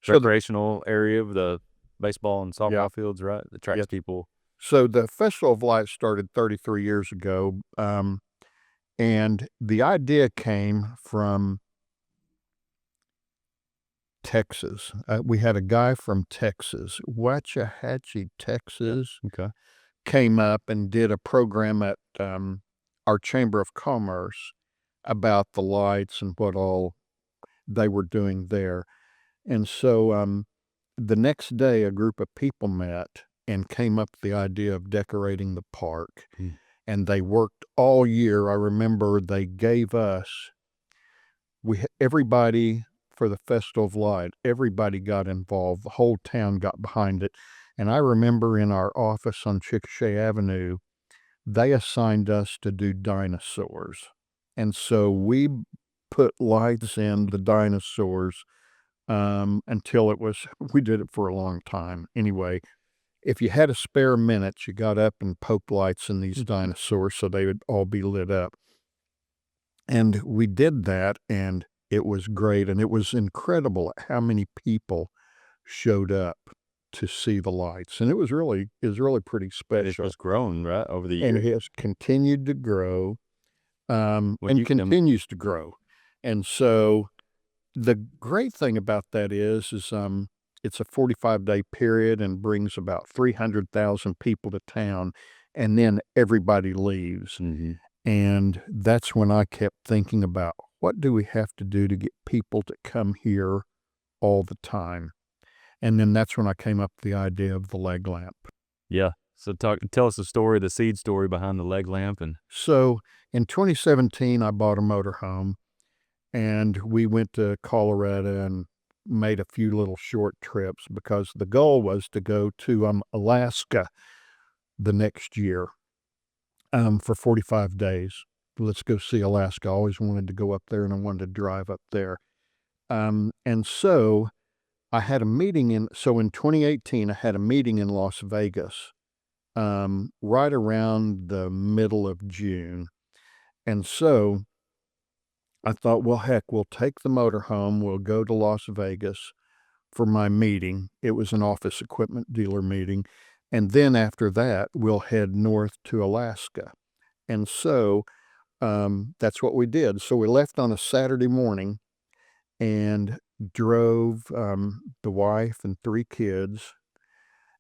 recreational area of the baseball and softball Yeah. fields, right? That attracts Yes. people. So the Festival of Lights started 33 years ago, and the idea came from Texas. We had a guy from Texas, Waxahachie, Texas, Okay. came up and did a program at our Chamber of Commerce about the lights and what all they were doing there. And so the next day, a group of people met and came up with the idea of decorating the park. And they worked all year. I remember they gave us, everybody for the Festival of Light, everybody got involved. The whole town got behind it. And I remember in our office on Chickasha Avenue, they assigned us to do dinosaurs. And so we put lights in the dinosaurs until we did it for a long time. Anyway, if you had a spare minute, you got up and poked lights in these dinosaurs so they would all be lit up. And we did that, and it was great. And it was incredible how many people showed up to see the lights. And it was really pretty It's special. just grown, right, over the And years. it has continued to grow, When and you come, continues to grow. And so the great thing about that is it's a 45-day period and brings about 300,000 people to town, and then everybody leaves. And that's when I kept thinking about, what do we have to do to get people to come here all the time? And then that's when I came up with the idea of the leg lamp. yeah. So tell us the story, the seed story behind the leg lamp. And So in 2017, I bought a motorhome, and we went to Colorado and made a few little short trips because the goal was to go to Alaska the next year for 45 days. Let's go see Alaska. I always wanted to go up there, and I wanted to drive up there. And so I had a meeting so in 2018, I had a meeting in Las Vegas right around the middle of June. And so I thought, well, heck, we'll take the motorhome, we'll go to Las Vegas. for my meeting. It was an office equipment dealer meeting. And then after that, we'll head north to Alaska. And so that's what we did. So we left on a Saturday morning and drove the wife and 3 kids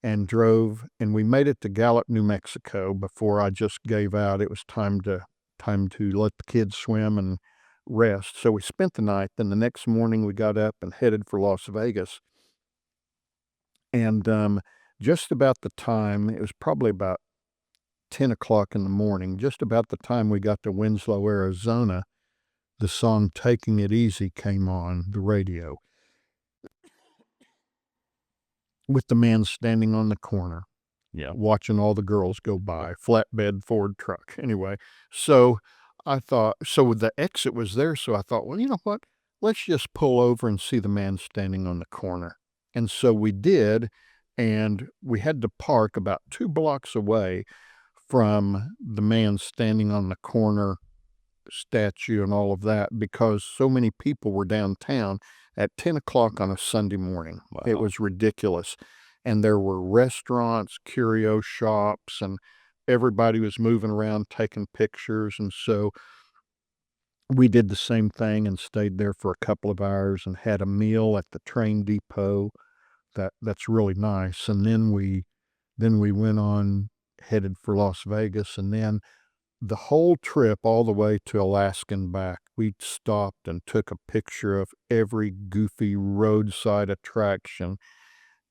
and drove, and we made it to Gallup, New Mexico before I just gave out. It was time to let the kids swim and rest. So we spent the night. Then the next morning we got up and headed for Las Vegas. And just about the time, it was probably about 10 o'clock in the morning, just about the time we got to Winslow, Arizona, the song Taking It Easy came on the radio with the man standing on the corner. Yeah. Watching all the girls go by, flatbed Ford truck. Anyway, so I thought, so the exit was there, so I thought, well, you know what? Let's just pull over and see the man standing on the corner. And so we did, and we had to park about 2 blocks away from the man standing on the corner statue and all of that, because so many people were downtown at 10 o'clock on a Sunday morning. Wow. It was ridiculous. And there were restaurants, curio shops, and everybody was moving around taking pictures. And so we did the same thing and stayed there for a couple of hours and had a meal at the train depot. That's really nice. And then we went on, headed for Las Vegas, and then the whole trip all the way to Alaska and back, we stopped and took a picture of every goofy roadside attraction.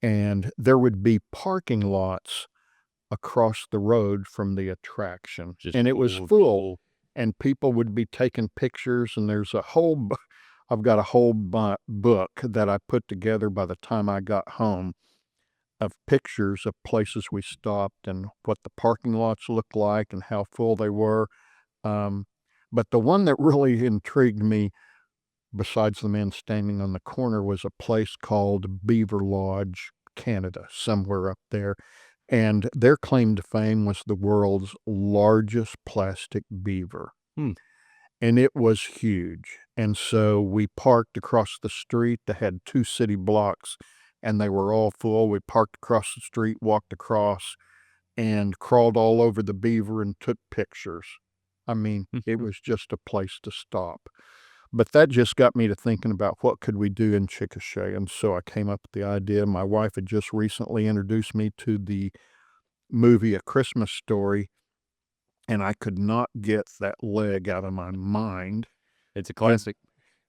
And there would be parking lots across the road from the attraction. And it was full, and people would be taking pictures. And there's a whole, I've got a whole book that I put together by the time I got home of pictures of places we stopped and what the parking lots looked like and how full they were. But the one that really intrigued me, besides the man standing on the corner, was a place called Beaver Lodge, Canada, somewhere up there. And their claim to fame was the world's largest plastic beaver. And it was huge. And so we parked across the street that had 2 city blocks, and they were all full. We parked across the street, walked across, and crawled all over the beaver and took pictures. I mean, it was just a place to stop. But that just got me to thinking about what could we do in Chickasha. And so I came up with the idea. My wife had just recently introduced me to the movie A Christmas Story, and I could not get that leg out of my mind. It's a classic.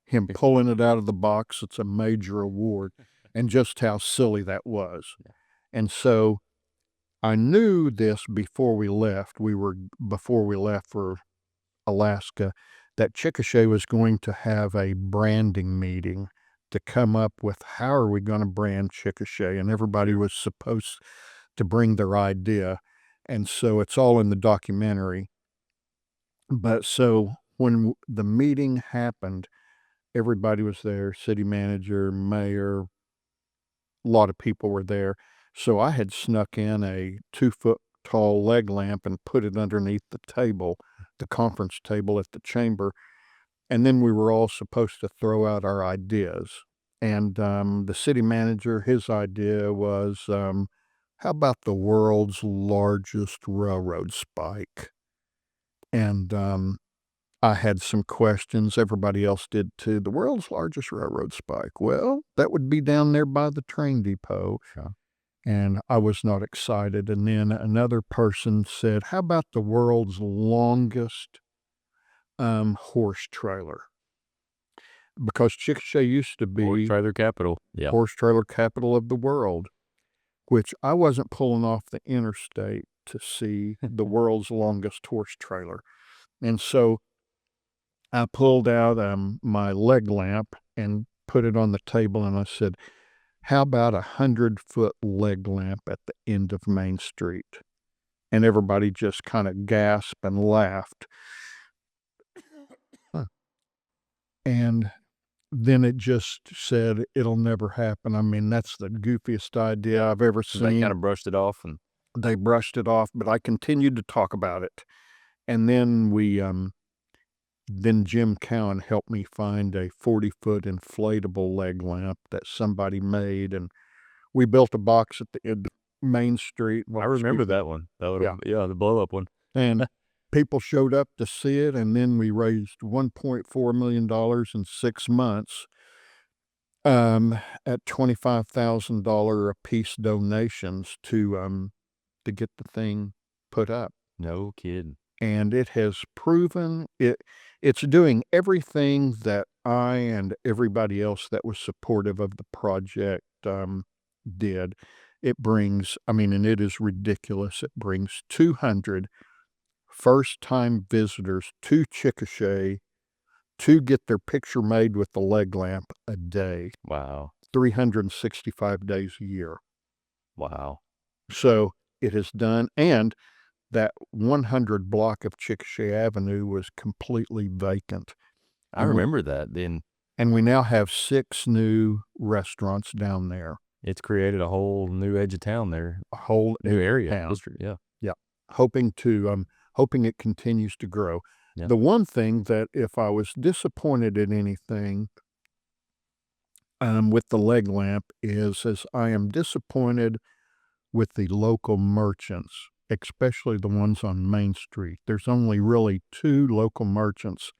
Him pulling it out of the box, it's a major award, and just how silly that was. Yeah. And so I knew this before we left. Before we left for Alaska, that Chickasha was going to have a branding meeting to come up with how are we going to brand Chickasha, and everybody was supposed to bring their idea. And so it's all in the documentary. But so when the meeting happened, everybody was there, city manager, mayor, a lot of people were there. So I had snuck in a 2-foot tall leg lamp and put it underneath the table, the conference table at the chamber. And then we were all supposed to throw out our ideas. And the city manager, his idea was, how about the world's largest railroad spike? And I had some questions. Everybody else did too. The world's largest railroad spike. Well, that would be down there by the train depot. Yeah. And I was not excited. And then another person said, how about the world's longest horse trailer? Because Chickasha used to be Horse trailer capital. Yeah. horse trailer capital of the world, which I wasn't pulling off the interstate to see the world's longest horse trailer. And so I pulled out my leg lamp and put it on the table, and I said, how about 100-foot leg lamp at the end of Main Street? And everybody just kind of gasped and laughed. And then it just said, it'll never happen. I mean, that's the goofiest idea I've ever So they seen. kind of brushed it off, and They brushed it off, but I continued to talk about it. And then we Then Jim Cowan helped me find a 40-foot inflatable leg lamp that somebody made, and we built a box at the end of Main Street. I remember that one. Yeah. The blow up one. And people showed up to see it, and then we raised $1.4 million in 6 months, at $25,000 a piece donations to get the thing put up. No kidding. And it has proven it's doing everything that I and everybody else that was supportive of the project, did. It brings, and it is ridiculous. It brings 200 first-time visitors to Chickasha to get their picture made with the leg lamp a day, Wow. 365 days a year. Wow. So it has done, and that 100 block of Chickasha Avenue was completely vacant. I remember that. Then And we now have 6 new restaurants down there. it's created a whole new edge of town there. A whole New area. town. District, yeah. Yeah. Hoping it continues to grow. Yeah. The one thing that if I was disappointed in anything, with the leg lamp is I am disappointed with the local merchants, especially the ones on Main Street. There's only really 2 local merchants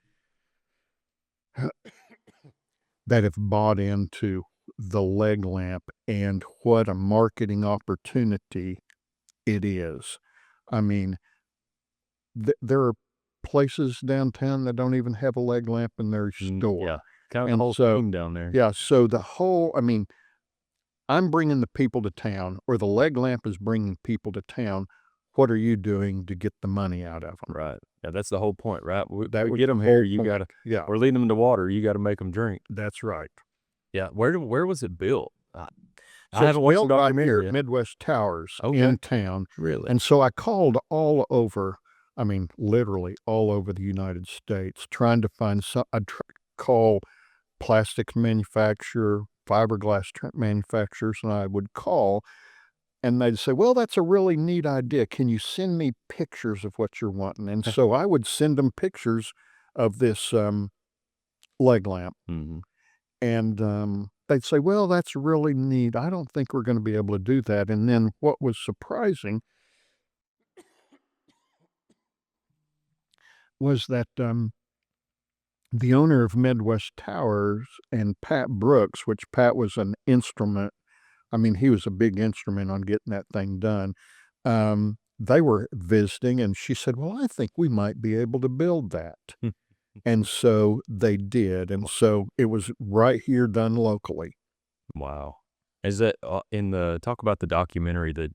that have bought into the leg lamp, and what a marketing opportunity it is. I mean, there are places downtown that don't even have a leg lamp in their store. Yeah. Kind of the And whole so thing down there. Yeah, so the whole I'm bringing the people to town, or the leg lamp is bringing people to town. What are you doing to get the money out of them? Right. Yeah, that's the whole point, right? We was get them the here, whole you point. gotta Yeah, we're leading them to water, you gotta make them drink. that's right. Yeah. Where was it built? I So it's haven't watched the built right here documentary at yet. Midwest Towers Okay. in town. Really? And so I called all over, literally all over the United States, trying to find I'd call plastics manufacturer, fiberglass manufacturers, and I would call, and they'd say, "Well, that's a really neat idea. Can you send me pictures of what you're wanting?" And so I would send them pictures of this leg lamp, Mhm. and they'd say, "Well, that's really neat. I don't think we're going to be able to do that." And then what was surprising was that the owner of Midwest Towers and Pat Brooks, which Pat was an instrument, he was a big instrument on getting that thing done. They were visiting, and she said, "Well, I think we might be able to build that." And so they did, and so it was right here done locally. Wow. Is that talk about the documentary that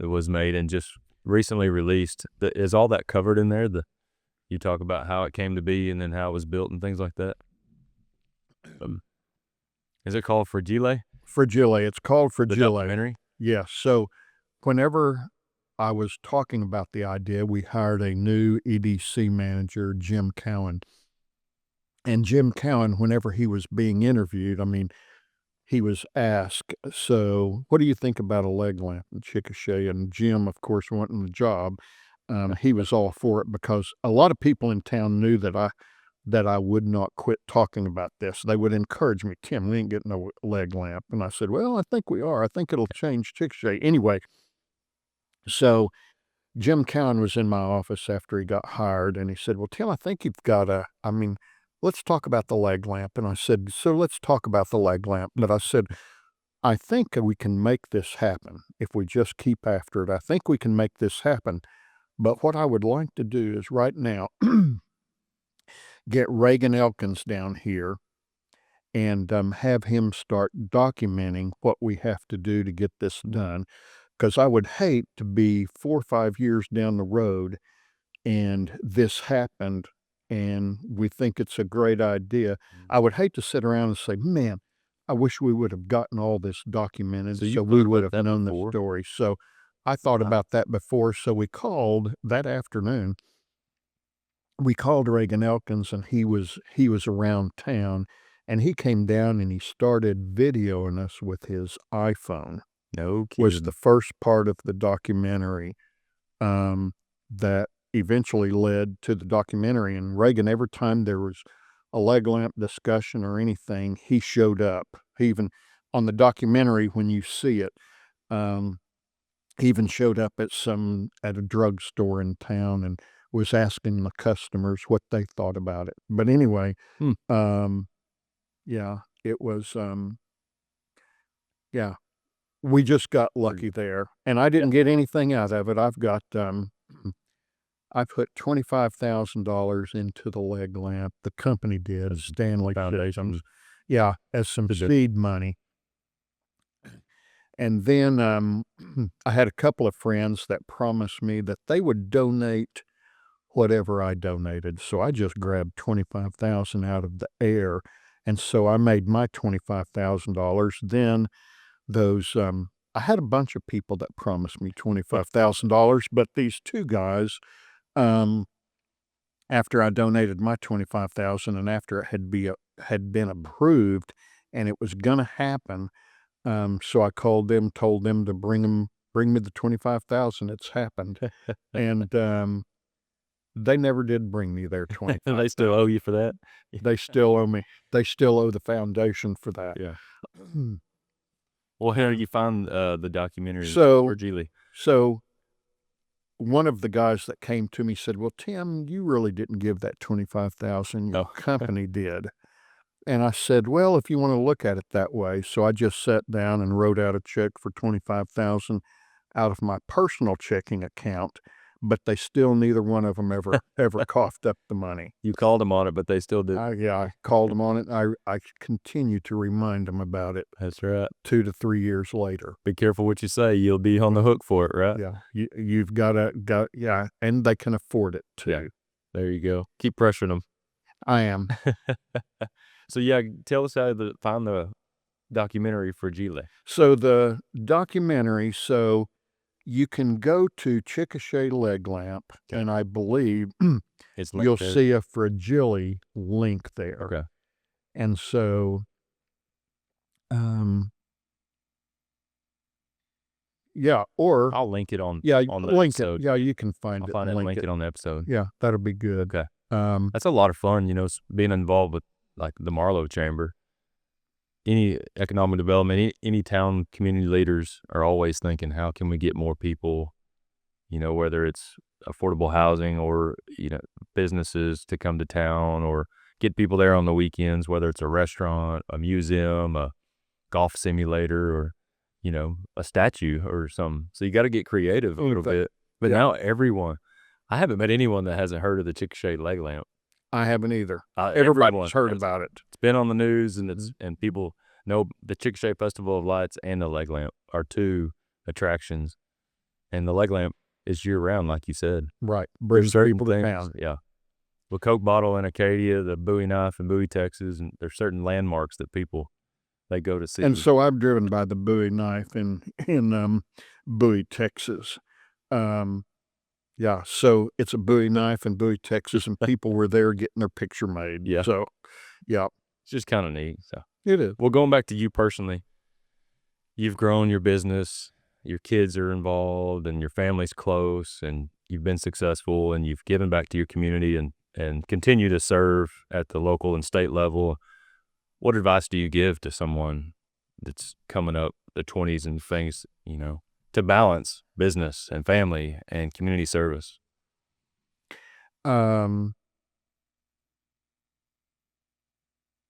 was made and just recently released? Is all that covered in there? You talk about how it came to be and then how it was built and things like that. Is it called Fragile? Fragile. It's called The Fragile. documentary? Yes. So whenever I was talking about the idea, we hired a new EDC manager, Jim Cowan. And Jim Cowan, whenever he was being interviewed, he was asked, "So what do you think about a leg lamp in Chickasha?" And Jim, of course, wanting the job, he was all for it because a lot of people in town knew that I would not quit talking about this. They would encourage me, "Tim, we ain't getting no leg lamp." And I said, "Well, I think we are. I think it'll change Chickasha." Anyway, so Jim Cowan was in my office after he got hired, and he said, "Well, Tim, I think you've got let's talk about the leg lamp." And I said, "So let's talk about the leg lamp." But I said, "I think we can make this happen if we just keep after it. I think we can make this happen. But what I would like to do is right now get Reagan Elkins down here and have him start documenting what we have to do to get this done. Because I would hate to be 4 or 5 years down the road and this happened and we think it's a great idea. I would hate to sit around and say, man, I wish we would have gotten all this documented So you so we thought would about have that known the before? story. So I thought Wow. about that before. So we called that afternoon. We called Reagan Elkins, and he was around town, and he came down and he started videoing us with his iPhone. No Was kidding. the first part of the documentary that eventually led to the documentary. And Reagan, every time there was a leg lamp discussion or anything, he showed up. He even, on the documentary, when you see it, he even showed up at a drugstore in town and was asking the customers what they thought about it. But anyway, yeah, it was, yeah, we just got lucky there, and I didn't get anything out of it. I've got, I put $25,000 into the leg lamp. The company did, Stanley Foundation. Systems. Yeah, as some Good. seed money. And then, I had a couple of friends that promised me that they would donate whatever I donated. So I just grabbed 25,000 out of the air. And so I made my $25,000. Then those, I had a bunch of people that promised me $25,000, but these two guys, after I donated my 25,000 and after it had been approved and it was going to happen, so I called them, told them to bring me the 25,000. It's happened. And, they never did bring me their 25. They still owe you for that? They still owe me. They still owe the foundation for that. Yeah. Well, how did you find the documentary So- for Geely? So one of the guys that came to me said, "Well, Tim, you really didn't give that 25,000. Your No. company did." And I said, "Well, if you want to look at it that way." So I just sat down and wrote out a check for 25,000 out of my personal checking account, but they still, neither one of them ever coughed up the money. You called them on it, but they still did. I called them on it. I continue to remind them about it That's right. 2 to 3 years later. Be careful what you say. You'll be on the hook for it, right? Yeah, you've got, yeah, and they can afford it too. Yeah. There you go. Keep pressuring them. I am. So yeah, tell us how to find the documentary for Geely. So the documentary, so you can go to Chickasha Leg Lamp, Okay. and I believe It's you'll there. see a Fragile link there. Okay. And so, yeah, or I'll link it on. yeah, on the link episode. it. Yeah, you can find I'll it. find it and link link it on the episode. Yeah, that'll be good. Okay. That's a lot of fun, being involved with like the Marlowe Chamber. Any economic development, any town community leaders are always thinking, how can we get more people, whether it's affordable housing or, businesses to come to town, or get people there on the weekends, whether it's a restaurant, a museum, a golf simulator, or, a statue or something. So you got to get creative a little bit. But yeah. now I haven't met anyone that hasn't heard of the Chickasha leg lamp. I haven't either. Everyone Everybody's heard about it. It's been on the news, and and people know the Chickasha Festival of Lights and the leg lamp are two attractions. And the leg lamp is year round, like you said. Right. There's Brings certain people to things, town. yeah. The Coke bottle in Acadia, the Bowie knife in Bowie, Texas, and there's certain landmarks that they go to see. And so I've driven by the Bowie knife in Bowie, Texas. Yeah, so it's a Bowie knife in Bowie, Texas, and people were there getting their picture made. Yeah. So, yeah, It's just kind of neat. So, it is. well, going back to you personally, you've grown your business, your kids are involved, and your family's close, and you've been successful, and you've given back to your community and continue to serve at the local and state level. What advice do you give to someone that's coming up the 20s and things, to balance business and family and community service?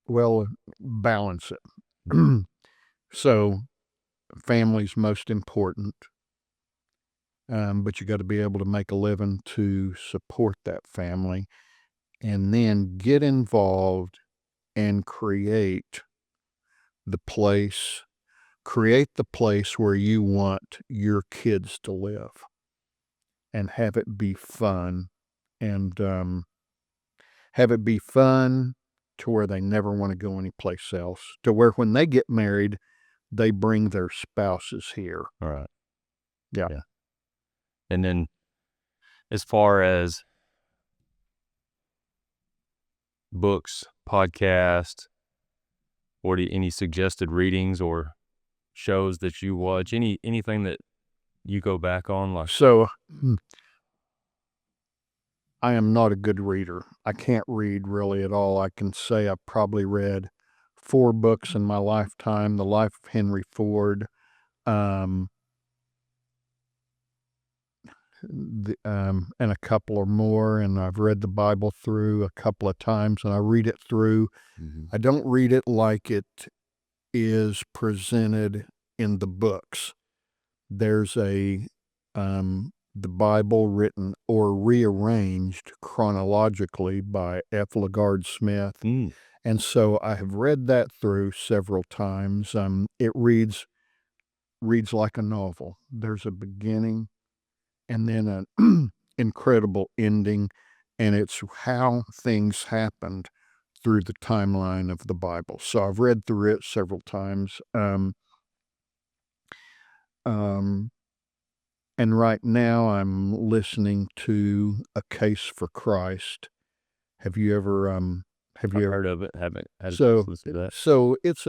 Well, balance it. So, family's most important, but you got to be able to make a living to support that family, and then get involved and create the place where you want your kids to live, and have it be fun, and have it be fun to where they never want to go anyplace else, to where when they get married, they bring their spouses here. All right. Yeah. And then as far as books, podcasts, or any suggested readings or shows that you watch, anything that you go back on? Like, So I am not a good reader. I can't read really at all. I can say I've probably read 4 books in my lifetime: The Life of Henry Ford, um, and a couple or more, and I've read the Bible through a couple of times, and I read it through. I don't read it like it is presented in the books. There's the Bible written or rearranged chronologically by F. LaGard Smith. And so I have read that through several times. It reads like a novel. There's a beginning and then an incredible ending, and it's how things happened through the timeline of the Bible. So I've read through it several times. And right now I'm listening to A Case for Christ. Have you ever I've heard of it. Haven't had a chance so to listen to that. so it's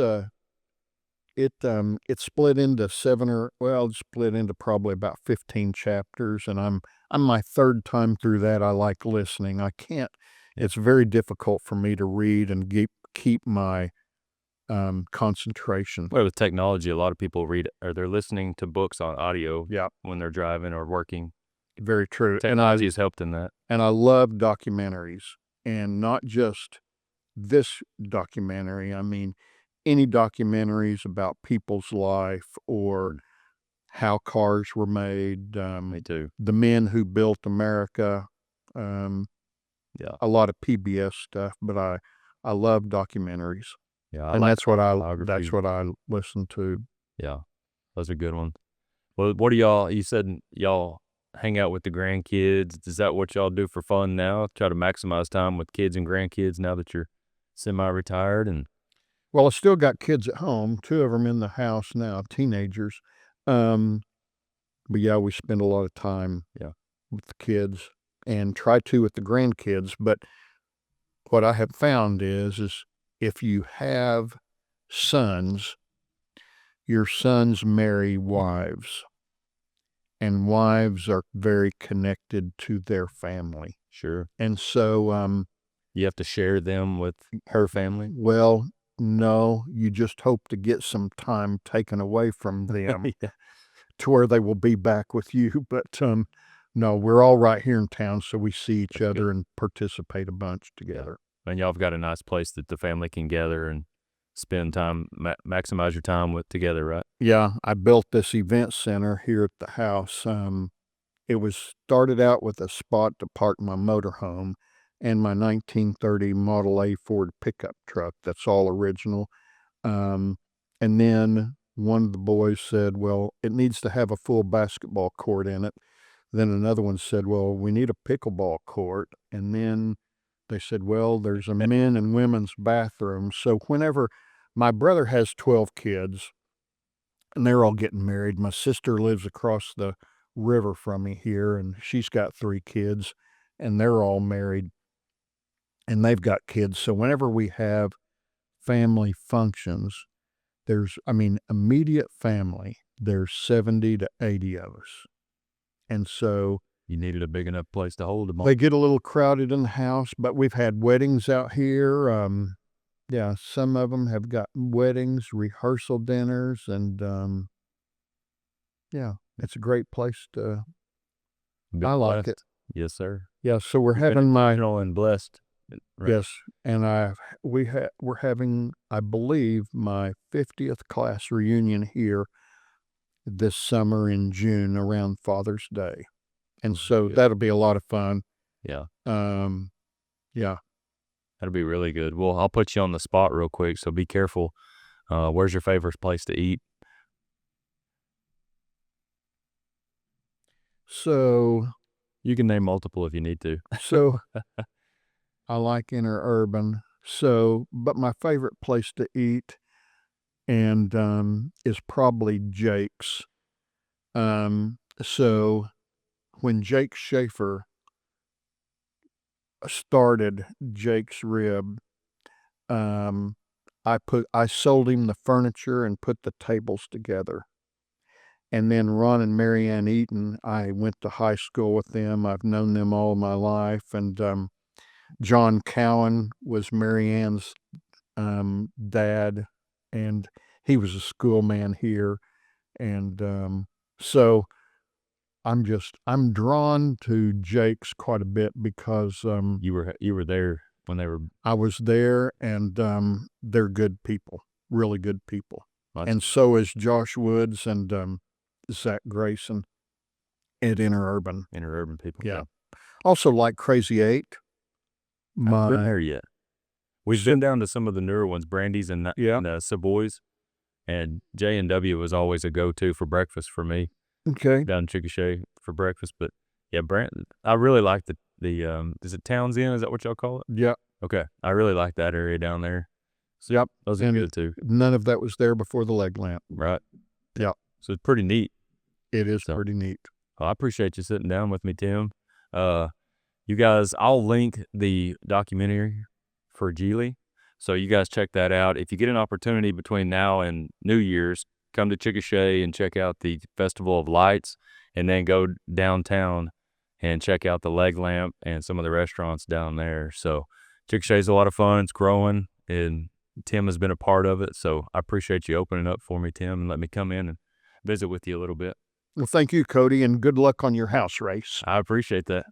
split into split into probably about 15 chapters, and I'm my third time through that. I like listening. I can't. It's very difficult for me to read and keep my concentration. Well, with technology, a lot of people read or they're listening to books on audio Yeah, when they're driving or working. very true. Technology has helped in that. And I love documentaries, and not just this documentary. I mean, any documentaries about people's life or how cars were made. Me too. The men who built America. Yeah. A lot of PBS stuff, but I love documentaries. Yeah. And that's what I biography. listen to. Yeah. Those are good ones. Well, what do you said y'all hang out with the grandkids. Is that what y'all do for fun now? Try to maximize time with kids and grandkids now that you're semi-retired? And Well, I still got kids at home, 2 of them in the house now, teenagers. But yeah, we spend a lot of time with the kids and try to with the grandkids. But what I have found is if you have sons, your sons marry wives, and wives are very connected to their family. sure, And so, you have to share them with her family. well, no, you just hope to get some time taken away from them Yeah. to where they will be back with you. But no, we're all right here in town, so we see each That's other good. and participate a bunch together. And y'all have got a nice place that the family can gather and spend time, maximize your time with together, right? Yeah, I built this event center here at the house. It was started out with a spot to park my motorhome and my 1930 Model A Ford pickup truck. That's all original. And then one of the boys said, well, it needs to have a full basketball court in it. Then another one said, well, we need a pickleball court. And then they said, well, there's a men and women's bathroom. So whenever my brother has 12 kids and they're all getting married, my sister lives across the river from me here, and she's got 3 kids, and they're all married, and they've got kids. So whenever we have family functions, immediate family, there's 70 to 80 of us. And so You needed a big enough place to hold them all. they get a little crowded in the house, but we've had weddings out here. Yeah, some of them have got weddings, rehearsal dinners, and yeah, it's a great place to. Been I like blessed. it. Yes, sir. Yeah, so we're You've been having my intentional and blessed. Right. yes, and we're having, I believe, my 50th class reunion here this summer in June around Father's Day, and so good. that'll be a lot of fun. Yeah. Yeah. That'll be really good. Well, I'll put you on the spot real quick, so be careful. Where's your favorite place to eat? So You can name multiple if you need to. so I like interurban. So, but my favorite place to eat is probably Jake's. So when Jake Schaefer started Jake's Rib, I sold him the furniture and put the tables together. And then Ron and Mary Ann Eaton, I went to high school with them. I've known them all my life. And John Cowan was Mary Ann's dad, and he was a schoolman here. And so I'm drawn to Jake's quite a bit because You were there when they were. I was there, and they're good people, really good people. That's- And so is Josh Woods and Zach Grayson at Interurban. Interurban people. Yeah. Also like Crazy Eight. I haven't been there yet. We've been down to some of the newer ones, Brandy's and Savoy's, and J&W was always a go-to for breakfast for me. Okay. Down in Chickasha for breakfast. But yeah, I really like the is it Towns End? Is that what y'all call it? Yeah. Okay. I really like that area down there. So, Yep. Those are good too. None of that was there before the leg lamp. Right. Yeah. So it's pretty neat. It is pretty neat. Well, I appreciate you sitting down with me, Tim. You guys, I'll link the documentary for Geely. So you guys check that out. If you get an opportunity between now and New Year's, come to Chickasha and check out the Festival of Lights, and then go downtown and check out the leg lamp and some of the restaurants down there. So Chickasha is a lot of fun. It's growing, and Tim has been a part of it. So I appreciate you opening up for me, Tim, and let me come in and visit with you a little bit. Well, thank you, Cody, and good luck on your house race. I appreciate that.